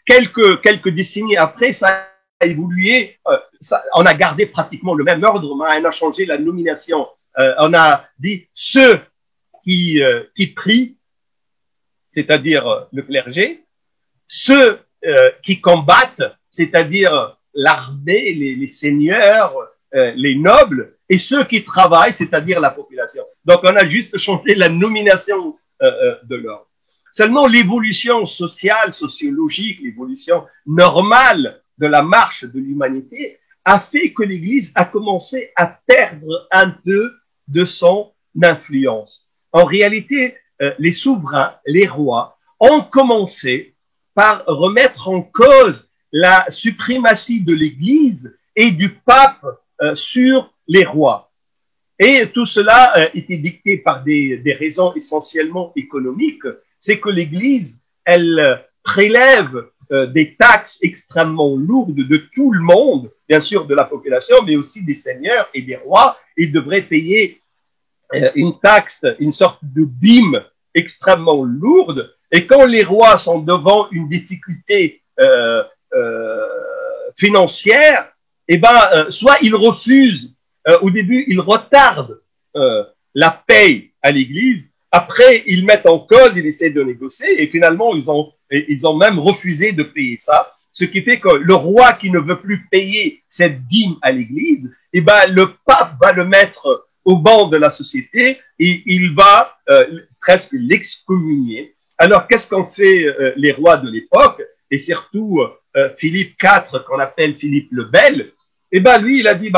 Quelques décennies après, ça a évolué. On a gardé pratiquement le même ordre, mais on a changé la nomination. On a dit ceux qui prient, c'est-à-dire le clergé, ceux qui combattent, c'est-à-dire l'armée, les seigneurs, les nobles, et ceux qui travaillent, c'est-à-dire la population. Donc on a juste changé la nomination de l'ordre. Seulement l'évolution sociale, sociologique, l'évolution normale de la marche de l'humanité a fait que l'Église a commencé à perdre un peu de son influence. En réalité, les souverains, les rois, ont commencé par remettre en cause la suprématie de l'Église et du pape sur les rois. Et tout cela était dicté par des raisons essentiellement économiques. C'est que l'Église, elle prélève des taxes extrêmement lourdes de tout le monde, bien sûr de la population, mais aussi des seigneurs et des rois. Ils devraient payer une taxe, une sorte de dîme extrêmement lourde. Et quand les rois sont devant une difficulté financière, eh ben, soit ils refusent, au début ils retardent la paye à l'Église. Après, ils mettent en cause, ils essaient de négocier, et finalement, ils ont même refusé de payer ça. Ce qui fait que le roi qui ne veut plus payer cette dîme à l'Église, eh ben, le pape va le mettre au banc de la société et il va presque l'excommunier. Alors, qu'est-ce qu'ont fait les rois de l'époque, et surtout Philippe IV, qu'on appelle Philippe le Bel? Eh ben, lui, il a dit,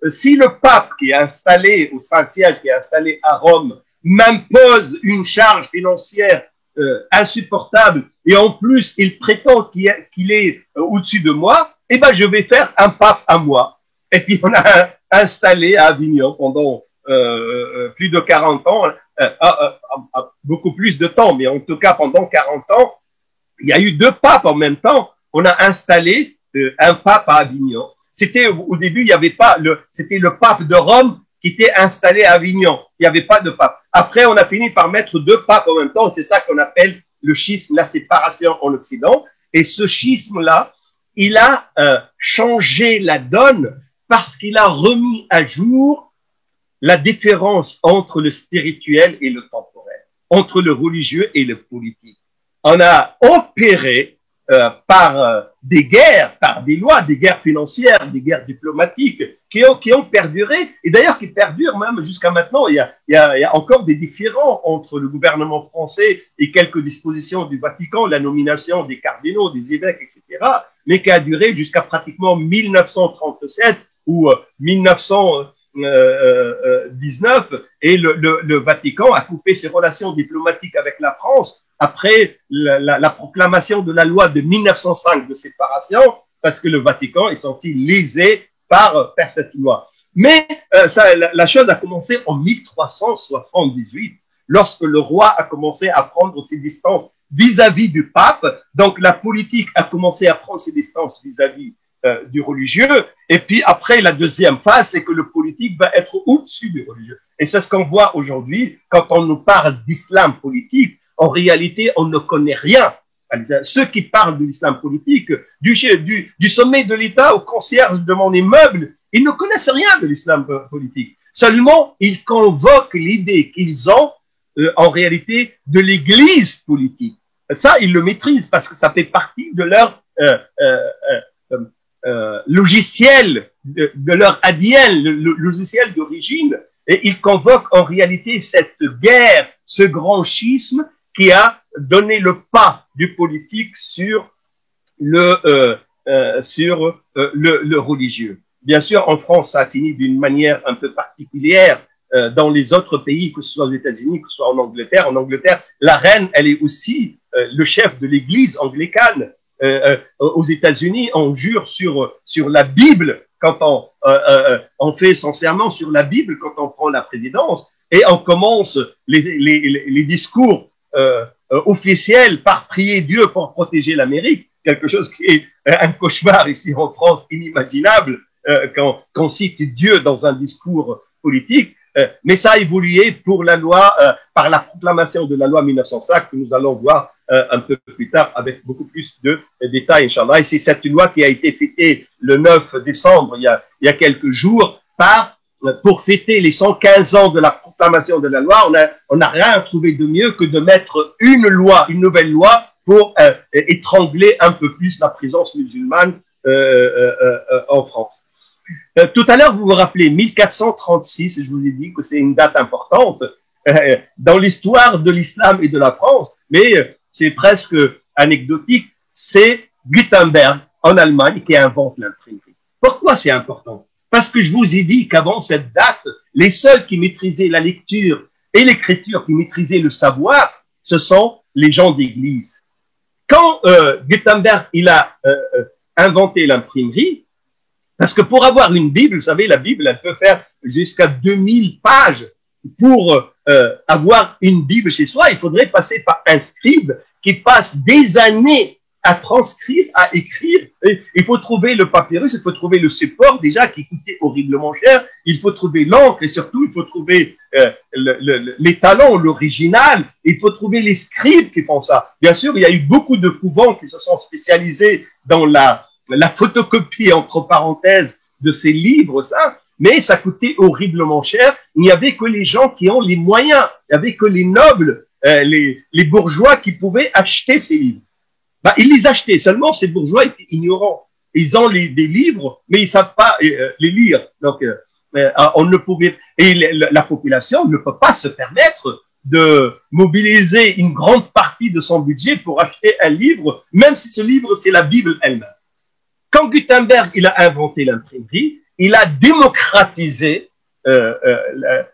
si le pape qui est installé au Saint-Siège, qui est installé à Rome, m'impose une charge financière insupportable et en plus il prétend qu'il est au-dessus de moi, eh ben je vais faire un pape à moi. Et puis on a installé à Avignon pendant plus de 40 ans beaucoup plus de temps, mais en tout cas pendant 40 ans, il y a eu deux papes en même temps. On a installé un pape à Avignon. C'était au début, il n'y avait pas c'était le pape de Rome qui était installé à Avignon. Il n'y avait pas de pape. Après, on a fini par mettre deux papes en même temps. C'est ça qu'on appelle le schisme, la séparation en Occident. Et ce schisme-là, il a changé la donne parce qu'il a remis à jour la différence entre le spirituel et le temporel, entre le religieux et le politique. On a opéré par des guerres, par des lois, des guerres financières, des guerres diplomatiques qui ont perduré, et d'ailleurs qui perdurent même jusqu'à maintenant. Il y a encore des différends entre le gouvernement français et quelques dispositions du Vatican, la nomination des cardinaux, des évêques, etc., mais qui a duré jusqu'à pratiquement 1937 ou 1919, et le Vatican a coupé ses relations diplomatiques avec la France après la proclamation de la loi de 1905 de séparation, parce que le Vatican est senti lésé par cette loi. Mais la chose a commencé en 1378, lorsque le roi a commencé à prendre ses distances vis-à-vis du pape. Donc la politique a commencé à prendre ses distances vis-à-vis du religieux. Et puis après, la deuxième phase, c'est que le politique va être au-dessus du religieux. Et c'est ce qu'on voit aujourd'hui quand on nous parle d'islam politique. En réalité, on ne connaît rien. Ceux qui parlent de l'islam politique, du sommet de l'État au concierge de mon immeuble, ils ne connaissent rien de l'islam politique. Seulement, ils convoquent l'idée qu'ils ont, en réalité, de l'église politique. Ça, ils le maîtrisent parce que ça fait partie de leur logiciel, de leur ADN, le logiciel d'origine. Et ils convoquent en réalité cette guerre, ce grand schisme qui a donné le pas du politique sur le religieux. Bien sûr, en France, ça a fini d'une manière un peu particulière. Dans les autres pays, que ce soit aux États-Unis, que ce soit en Angleterre. En Angleterre, la reine, elle est aussi le chef de l'église anglicane. Aux États-Unis, on jure sur la Bible quand on fait son serment sur la Bible quand on prend la présidence, et on commence les discours officiels par prier Dieu pour protéger l'Amérique, quelque chose qui est un cauchemar ici en France, inimaginable qu'on cite Dieu dans un discours politique. Mais ça a évolué pour la loi, par la proclamation de la loi 1905 que nous allons voir un peu plus tard avec beaucoup plus de détails, Inch'Allah. Et c'est cette loi qui a été fêtée le 9 décembre, il y a quelques jours, pour fêter les 115 ans de la proclamation de la loi. On n'a rien trouvé de mieux que de mettre une nouvelle loi pour étrangler un peu plus la présence musulmane en France. Tout à l'heure, vous vous rappelez, 1436, je vous ai dit que c'est une date importante dans l'histoire de l'islam et de la France, mais c'est presque anecdotique, c'est Gutenberg en Allemagne qui invente l'imprimerie. Pourquoi c'est important? Parce que je vous ai dit qu'avant cette date, les seuls qui maîtrisaient la lecture et l'écriture, qui maîtrisaient le savoir, ce sont les gens d'église. Quand Gutenberg il a inventé l'imprimerie, parce que pour avoir une Bible, vous savez, la Bible, elle peut faire jusqu'à 2000 pages. Pour avoir une Bible chez soi, il faudrait passer par un scribe qui passe des années à transcrire, à écrire. Et il faut trouver le papyrus, il faut trouver le support déjà qui coûtait horriblement cher. Il faut trouver l'encre et surtout, il faut trouver les talents, l'original. Il faut trouver les scribes qui font ça. Bien sûr, il y a eu beaucoup de couvents qui se sont spécialisés dans la photocopie, entre parenthèses, de ces livres, ça, mais ça coûtait horriblement cher. Il n'y avait que les gens qui ont les moyens, il n'y avait que les nobles, les bourgeois qui pouvaient acheter ces livres. Ils les achetaient, seulement ces bourgeois étaient ignorants. Ils ont des livres, mais ils ne savent pas les lire. Donc, on ne pouvait, et la population ne peut pas se permettre de mobiliser une grande partie de son budget pour acheter un livre, même si ce livre, c'est la Bible elle-même. Quand Gutenberg il a inventé l'imprimerie, il a démocratisé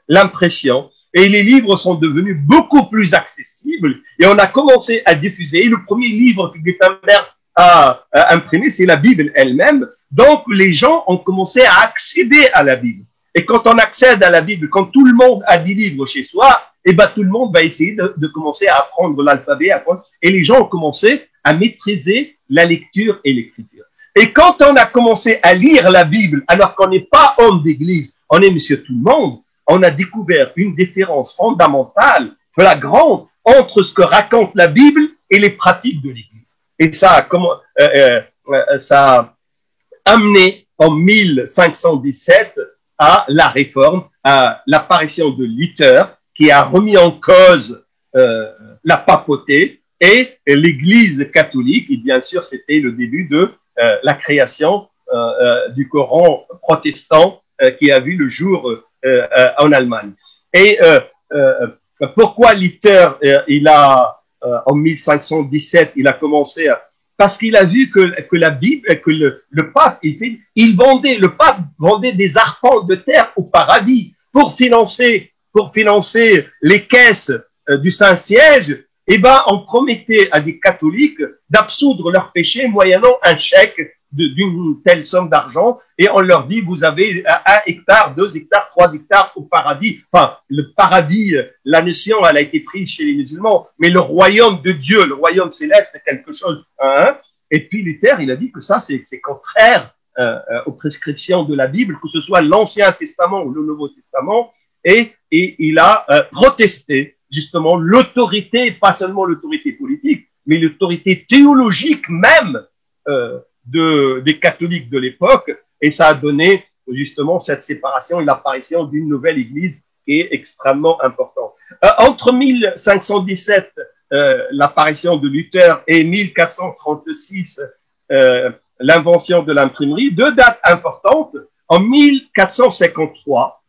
l'impression et les livres sont devenus beaucoup plus accessibles et on a commencé à diffuser. Et le premier livre que Gutenberg a imprimé, c'est la Bible elle-même. Donc les gens ont commencé à accéder à la Bible. Et quand on accède à la Bible, quand tout le monde a des livres chez soi, et ben tout le monde va essayer de commencer à apprendre l'alphabet, et les gens ont commencé à maîtriser la lecture et l'écriture. Et quand on a commencé à lire la Bible, alors qu'on n'est pas homme d'église, on est monsieur tout le monde, on a découvert une différence fondamentale, flagrante, entre ce que raconte la Bible et les pratiques de l'église. Et ça a amené en 1517 à la réforme, à l'apparition de Luther, qui a remis en cause la papauté et l'Église catholique. Et bien sûr, c'était le début de la création du Coran protestant qui a vu le jour en Allemagne. Et pourquoi Luther, en 1517, il a commencé à... Parce qu'il a vu que la Bible, que le pape, le pape vendait des arpents de terre au paradis pour financer les caisses du Saint-Siège. Eh ben, on promettait à des catholiques d'absoudre leurs péchés moyennant un chèque d'une telle somme d'argent, et on leur dit, vous avez 1 hectare, 2 hectares, 3 hectares au paradis. Enfin, le paradis, la notion, elle a été prise chez les musulmans, mais le royaume de Dieu, le royaume céleste, c'est quelque chose, hein. Et puis Luther, il a dit que ça, c'est contraire aux prescriptions de la Bible, que ce soit l'Ancien Testament ou le Nouveau Testament, et il a protesté justement l'autorité, pas seulement l'autorité politique, mais l'autorité théologique même des catholiques de l'époque, et ça a donné justement cette séparation et l'apparition d'une nouvelle église qui est extrêmement importante. Entre 1517, l'apparition de Luther, et 1436, l'invention de l'imprimerie, deux dates importantes. En 1453,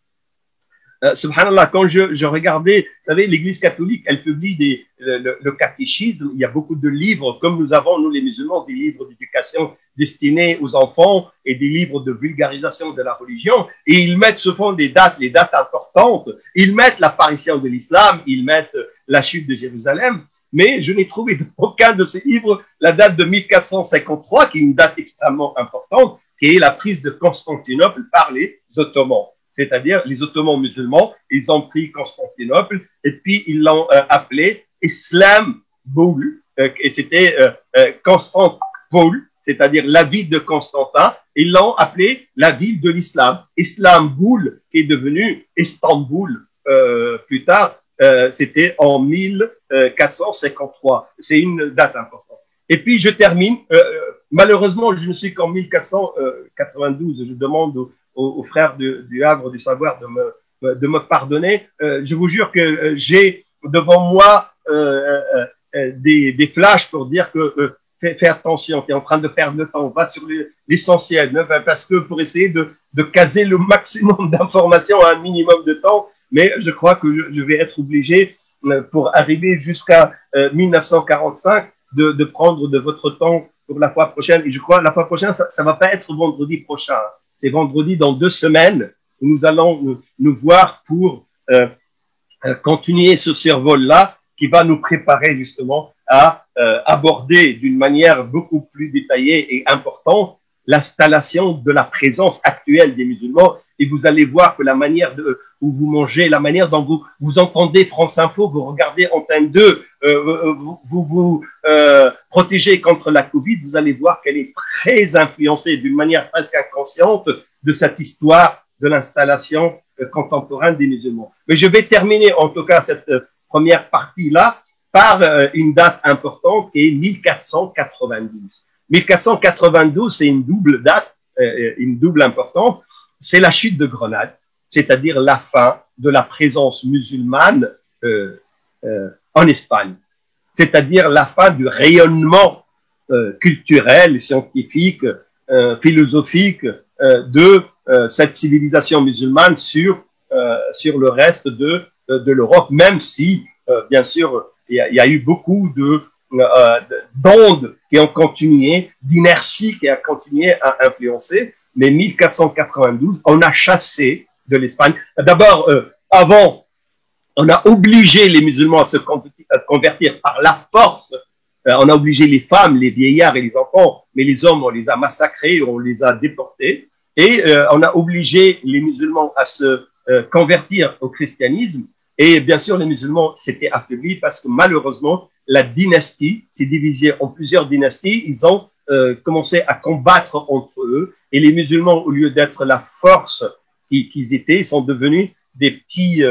subhanallah, quand je regardais, vous savez, l'Église catholique, elle publie le catéchisme, il y a beaucoup de livres, comme nous avons, nous les musulmans, des livres d'éducation destinés aux enfants et des livres de vulgarisation de la religion, et ils mettent souvent les dates importantes, ils mettent l'apparition de l'islam, ils mettent la chute de Jérusalem, mais je n'ai trouvé dans aucun de ces livres la date de 1453, qui est une date extrêmement importante, qui est la prise de Constantinople par les Ottomans. C'est-à-dire les Ottomans musulmans, ils ont pris Constantinople et puis ils l'ont appelé Istanbul, et c'était Constantinople, c'est-à-dire la ville de Constantin. Ils l'ont appelé la ville de l'islam, Istanbul, qui est devenu Istanbul plus tard. C'était en 1453. C'est une date importante. Et puis je termine. Malheureusement, je ne suis qu'en 1492. Je demande aux frères du Havre du Savoir de me pardonner. Je vous jure que j'ai devant moi des flashs pour dire que fais attention, tu es en train de perdre le temps, va sur l'essentiel, parce que pour essayer de caser le maximum d'informations à un minimum de temps, mais je crois que je vais être obligé, pour arriver jusqu'à 1945, de prendre de votre temps pour la fois prochaine. Et je crois la fois prochaine, ça va pas être vendredi prochain. C'est vendredi dans 2 semaines où nous allons nous voir pour continuer ce survol-là qui va nous préparer justement à aborder d'une manière beaucoup plus détaillée et importante l'installation de la présence actuelle des musulmans. Et vous allez voir que la manière où vous mangez, la manière dont vous entendez France Info, vous regardez Antenne 2, vous protégez contre la Covid, vous allez voir qu'elle est très influencée d'une manière presque inconsciente de cette histoire de l'installation contemporaine des musulmans. Mais je vais terminer en tout cas cette première partie-là par une date importante qui est 1492. 1492, c'est une double date, une double importance. C'est la chute de Grenade, c'est-à-dire la fin de la présence musulmane en Espagne, c'est-à-dire la fin du rayonnement culturel, scientifique, philosophique de cette civilisation musulmane sur le reste de l'Europe, même si, bien sûr, il y a eu beaucoup d'ondes qui ont continué, d'inertie qui a continué à influencer. Mais 1492, on a chassé de l'Espagne. D'abord, avant, on a obligé les musulmans à se convertir par la force. On a obligé les femmes, les vieillards et les enfants, mais les hommes, on les a massacrés, on les a déportés. Et on a obligé les musulmans à se convertir au christianisme. Et bien sûr, les musulmans s'étaient affaiblis parce que malheureusement, la dynastie s'est divisée en plusieurs dynasties. Ils ont commencé à combattre entre eux. Et les musulmans, au lieu d'être la force qu'ils étaient, ils sont devenus des petits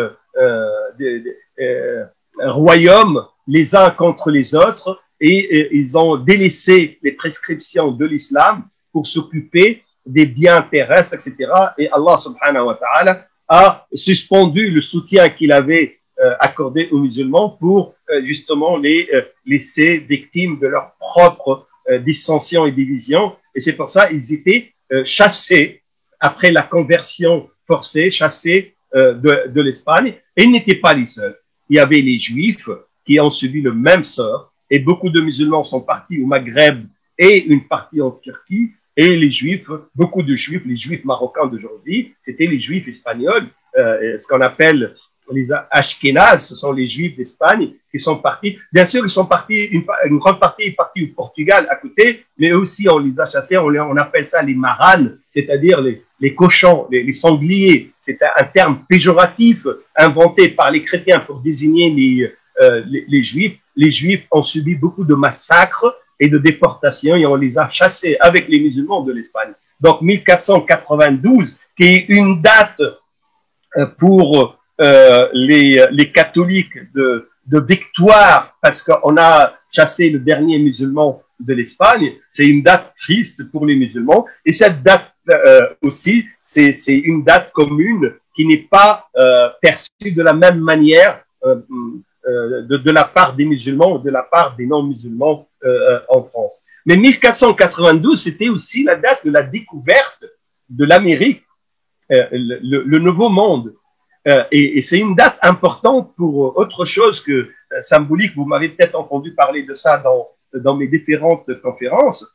royaumes les uns contre les autres. Et ils ont délaissé les prescriptions de l'islam pour s'occuper des biens terrestres, etc. Et Allah subhanahu wa ta'ala a suspendu le soutien qu'il avait accordé aux musulmans pour justement les laisser victimes de leurs propres dissensions et divisions. Et c'est pour ça qu'ils étaient chassés après la conversion forcée, chassés de l'Espagne. Et ils n'étaient pas les seuls. Il y avait les Juifs qui ont subi le même sort. Et beaucoup de musulmans sont partis au Maghreb et une partie en Turquie. Et les Juifs, beaucoup de Juifs, les Juifs marocains d'aujourd'hui, c'était les Juifs espagnols, ce qu'on appelle les Ashkénazes, ce sont les Juifs d'Espagne qui sont partis. Bien sûr, ils sont partis, une grande partie est partie au Portugal à côté, mais aussi on les a chassés, on appelle ça les maranes, c'est-à-dire les cochons, les sangliers. C'est un terme péjoratif inventé par les chrétiens pour désigner les Juifs. Les Juifs ont subi beaucoup de massacres et de déportations et on les a chassés avec les musulmans de l'Espagne. Donc 1492, qui est une date pour les catholiques de victoire, parce qu'on a chassé le dernier musulman de l'Espagne, c'est une date triste pour les musulmans. Et cette date aussi, c'est une date commune qui n'est pas perçue de la même manière de la part des musulmans ou de la part des non-musulmans en France. Mais 1492, c'était aussi la date de la découverte de l'Amérique, le Nouveau Monde. Et c'est une date importante pour autre chose que symbolique. Vous m'avez peut-être entendu parler de ça dans mes différentes conférences.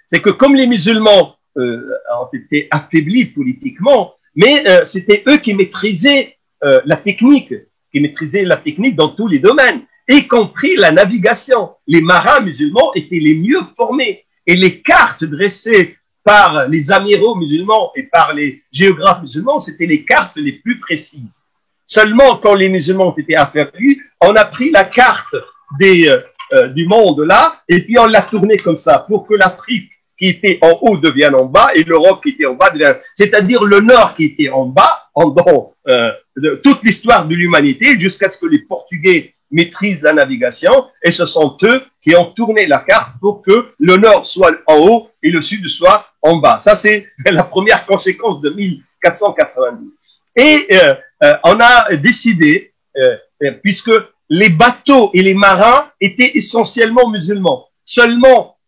C'est que comme les musulmans ont été affaiblis politiquement, mais c'était eux qui maîtrisaient la technique dans tous les domaines, y compris la navigation. Les marins musulmans étaient les mieux formés et les cartes dressées par les amiraux musulmans et par les géographes musulmans, c'était les cartes les plus précises. Seulement quand les musulmans ont été affaiblis, on a pris la carte du monde là et puis on l'a tournée comme ça pour que l'Afrique qui était en haut devienne en bas et l'Europe qui était en bas devienne... C'est-à-dire le Nord qui était en bas pendant toute l'histoire de l'humanité jusqu'à ce que les Portugais maîtrisent la navigation et ce sont eux qui ont tourné la carte pour que le Nord soit en haut et le Sud soit en bas. Ça, c'est la première conséquence de 1492. Et on a décidé, puisque les bateaux et les marins étaient essentiellement musulmans, seulement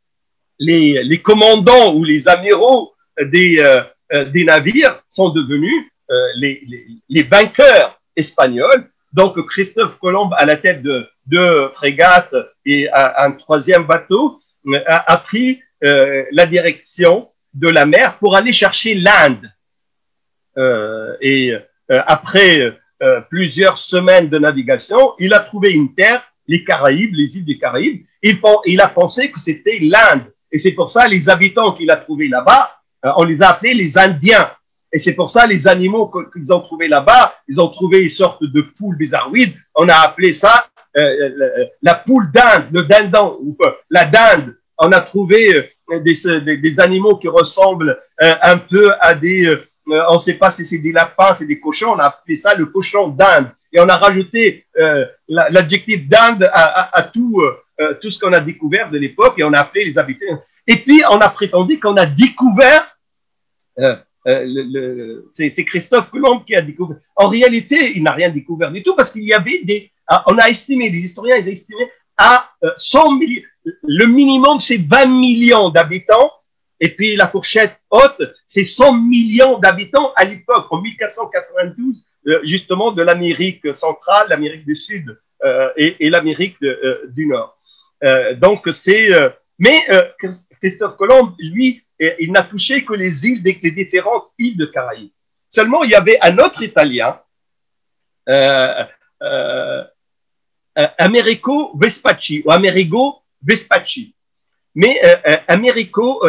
les commandants ou les amiraux des navires sont devenus les vainqueurs espagnols. Donc Christophe Colomb, à la tête de 2 frégates et un 3e bateau, a pris la direction de la mer pour aller chercher l'Inde. Après plusieurs semaines de navigation, il a trouvé une terre, les Caraïbes, les îles des Caraïbes. Il a pensé que c'était l'Inde. Et c'est pour ça les habitants qu'il a trouvés là-bas, on les a appelés les Indiens. Et c'est pour ça les animaux qu'ils ont trouvés là-bas, ils ont trouvé une sorte de poule bizarroïde. On a appelé ça la poule d'Inde, le dindon, ou la dinde. On a trouvé des animaux qui ressemblent un peu à on ne sait pas si c'est des lapins, c'est des cochons. On a appelé ça le cochon d'Inde. Et on a rajouté l'adjectif d'Inde à tout ce qu'on a découvert de l'époque et on a appelé les habitants. Et puis, on a prétendu qu'on a découvert, c'est Christophe Colomb qui a découvert. En réalité, il n'a rien découvert du tout parce qu'il y avait on a estimé, les historiens, ils ont estimé à 100 millions, le minimum c'est 20 millions d'habitants et puis la fourchette haute, c'est 100 millions d'habitants à l'époque, en 1492, justement de l'Amérique centrale, l'Amérique du Sud et l'Amérique du Nord. Donc mais Christophe Colomb, lui, il n'a touché que les différentes îles de Caraïbes. Seulement, il y avait un autre Italien, Amerigo Vespucci, ou Amerigo Vespucci. Mais Amerigo,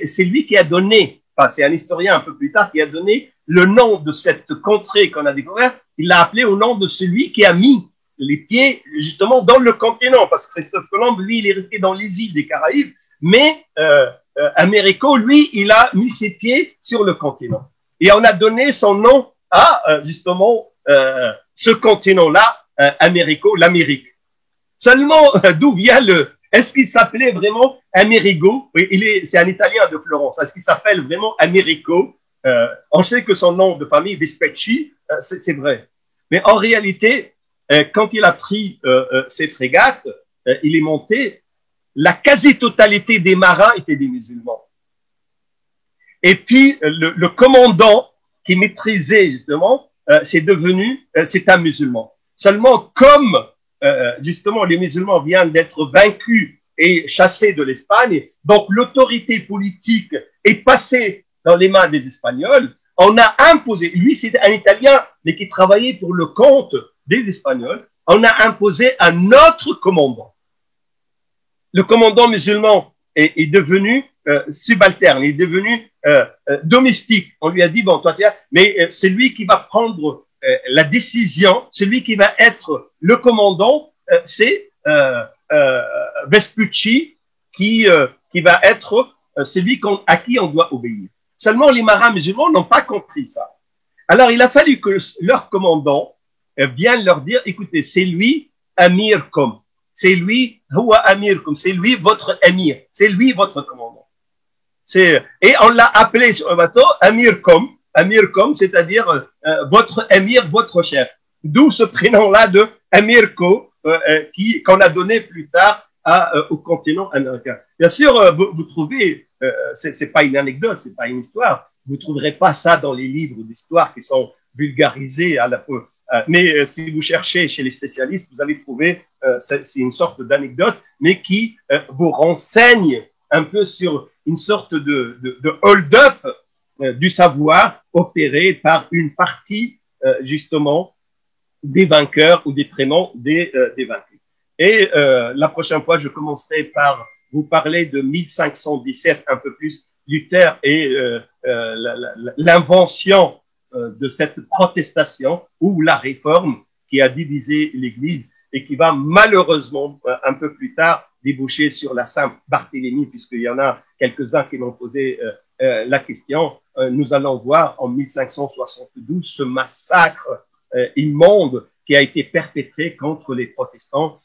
c'est lui qui a donné, enfin c'est un historien un peu plus tard, qui a donné le nom de cette contrée qu'on a découverte, il l'a appelé au nom de celui qui a mis les pieds justement dans le continent, parce que Christophe Colomb, lui, il est resté dans les îles des Caraïbes, mais Américo, lui, il a mis ses pieds sur le continent. Et on a donné son nom à justement ce continent-là, Américo, l'Amérique. Seulement, d'où vient est-ce qu'il s'appelait vraiment Amerigo? Oui, c'est un Italien de Florence. Est-ce qu'il s'appelle vraiment Americo? On sait que son nom de famille, Vespucci, c'est vrai. Mais en réalité, quand il a pris ses frégates, il est monté, la quasi-totalité des marins étaient des musulmans. Et puis, le commandant qui maîtrisait justement, c'est un musulman. Seulement, comme justement les musulmans viennent d'être vaincus et chassés de l'Espagne, donc l'autorité politique est passée dans les mains des Espagnols, on a imposé, lui c'est un Italien, mais qui travaillait pour le compte des Espagnols, on a imposé un autre commandant. Le commandant musulman est devenu subalterne, il est devenu domestique. On lui a dit, bon, toi, tiens, mais c'est lui qui va prendre la décision, celui qui va être le commandant, c'est Vespucci qui va être celui à qui on doit obéir. Seulement, les marins musulmans n'ont pas compris ça. Alors, il a fallu que leur commandant vienne leur dire, écoutez, c'est lui, Amirkum. C'est lui, Huwa Amirkum. C'est lui, votre Amir. C'est lui, votre commandant. Et on l'a appelé sur le bateau Amirkum. Amirkum, c'est-à-dire votre Amir, votre chef. D'où ce prénom-là de Amirko, qu'on a donné plus tard au continent américain. Bien sûr, vous trouvez, c'est pas une anecdote, c'est pas une histoire. Vous trouverez pas ça dans les livres d'histoire qui sont vulgarisés à la fois. Mais si vous cherchez chez les spécialistes, vous allez trouver, c'est une sorte d'anecdote, mais qui vous renseigne un peu sur une sorte de hold-up du savoir opéré par une partie, justement, des vainqueurs ou des prénoms des vaincus. Et la prochaine fois, je commencerai par vous parler de 1517, un peu plus, Luther et l'invention de cette protestation ou la réforme qui a divisé l'Église et qui va malheureusement un peu plus tard déboucher sur la Sainte Barthélemy, puisqu'il y en a quelques-uns qui m'ont posé la question. Nous allons voir en 1572 ce massacre immonde qui a été perpétré contre les protestants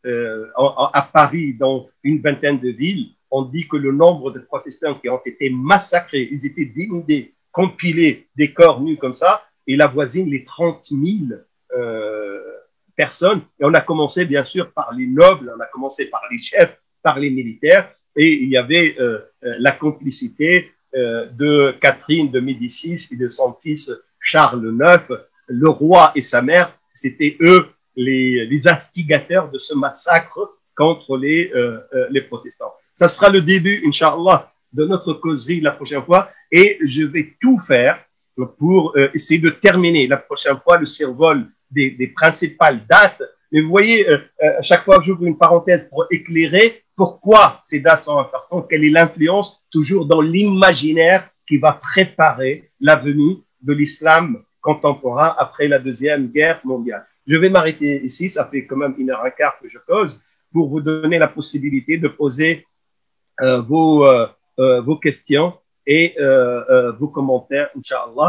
à Paris, dans une vingtaine de villes. On dit que le nombre de protestants qui ont été massacrés, ils étaient dénudés, compilés, des corps nus comme ça, il avoisine les 30 000 personnes. Et on a commencé bien sûr par les nobles, on a commencé par les chefs, par les militaires, et il y avait la complicité de Catherine de Médicis et de son fils Charles IX. Le roi et sa mère, c'était eux les instigateurs de ce massacre contre les protestants. Ça sera le début, Inch'Allah, de notre causerie la prochaine fois, et je vais tout faire pour essayer de terminer la prochaine fois le survol des principales dates. Mais vous voyez, à chaque fois j'ouvre une parenthèse pour éclairer pourquoi ces dates sont importantes, quelle est l'influence toujours dans l'imaginaire qui va préparer la venue de l'islam contemporain après la Deuxième Guerre mondiale. Je vais m'arrêter ici, ça fait quand même 1h15 que je cause, pour vous donner la possibilité de poser vos questions et vos commentaires, Inch'Allah.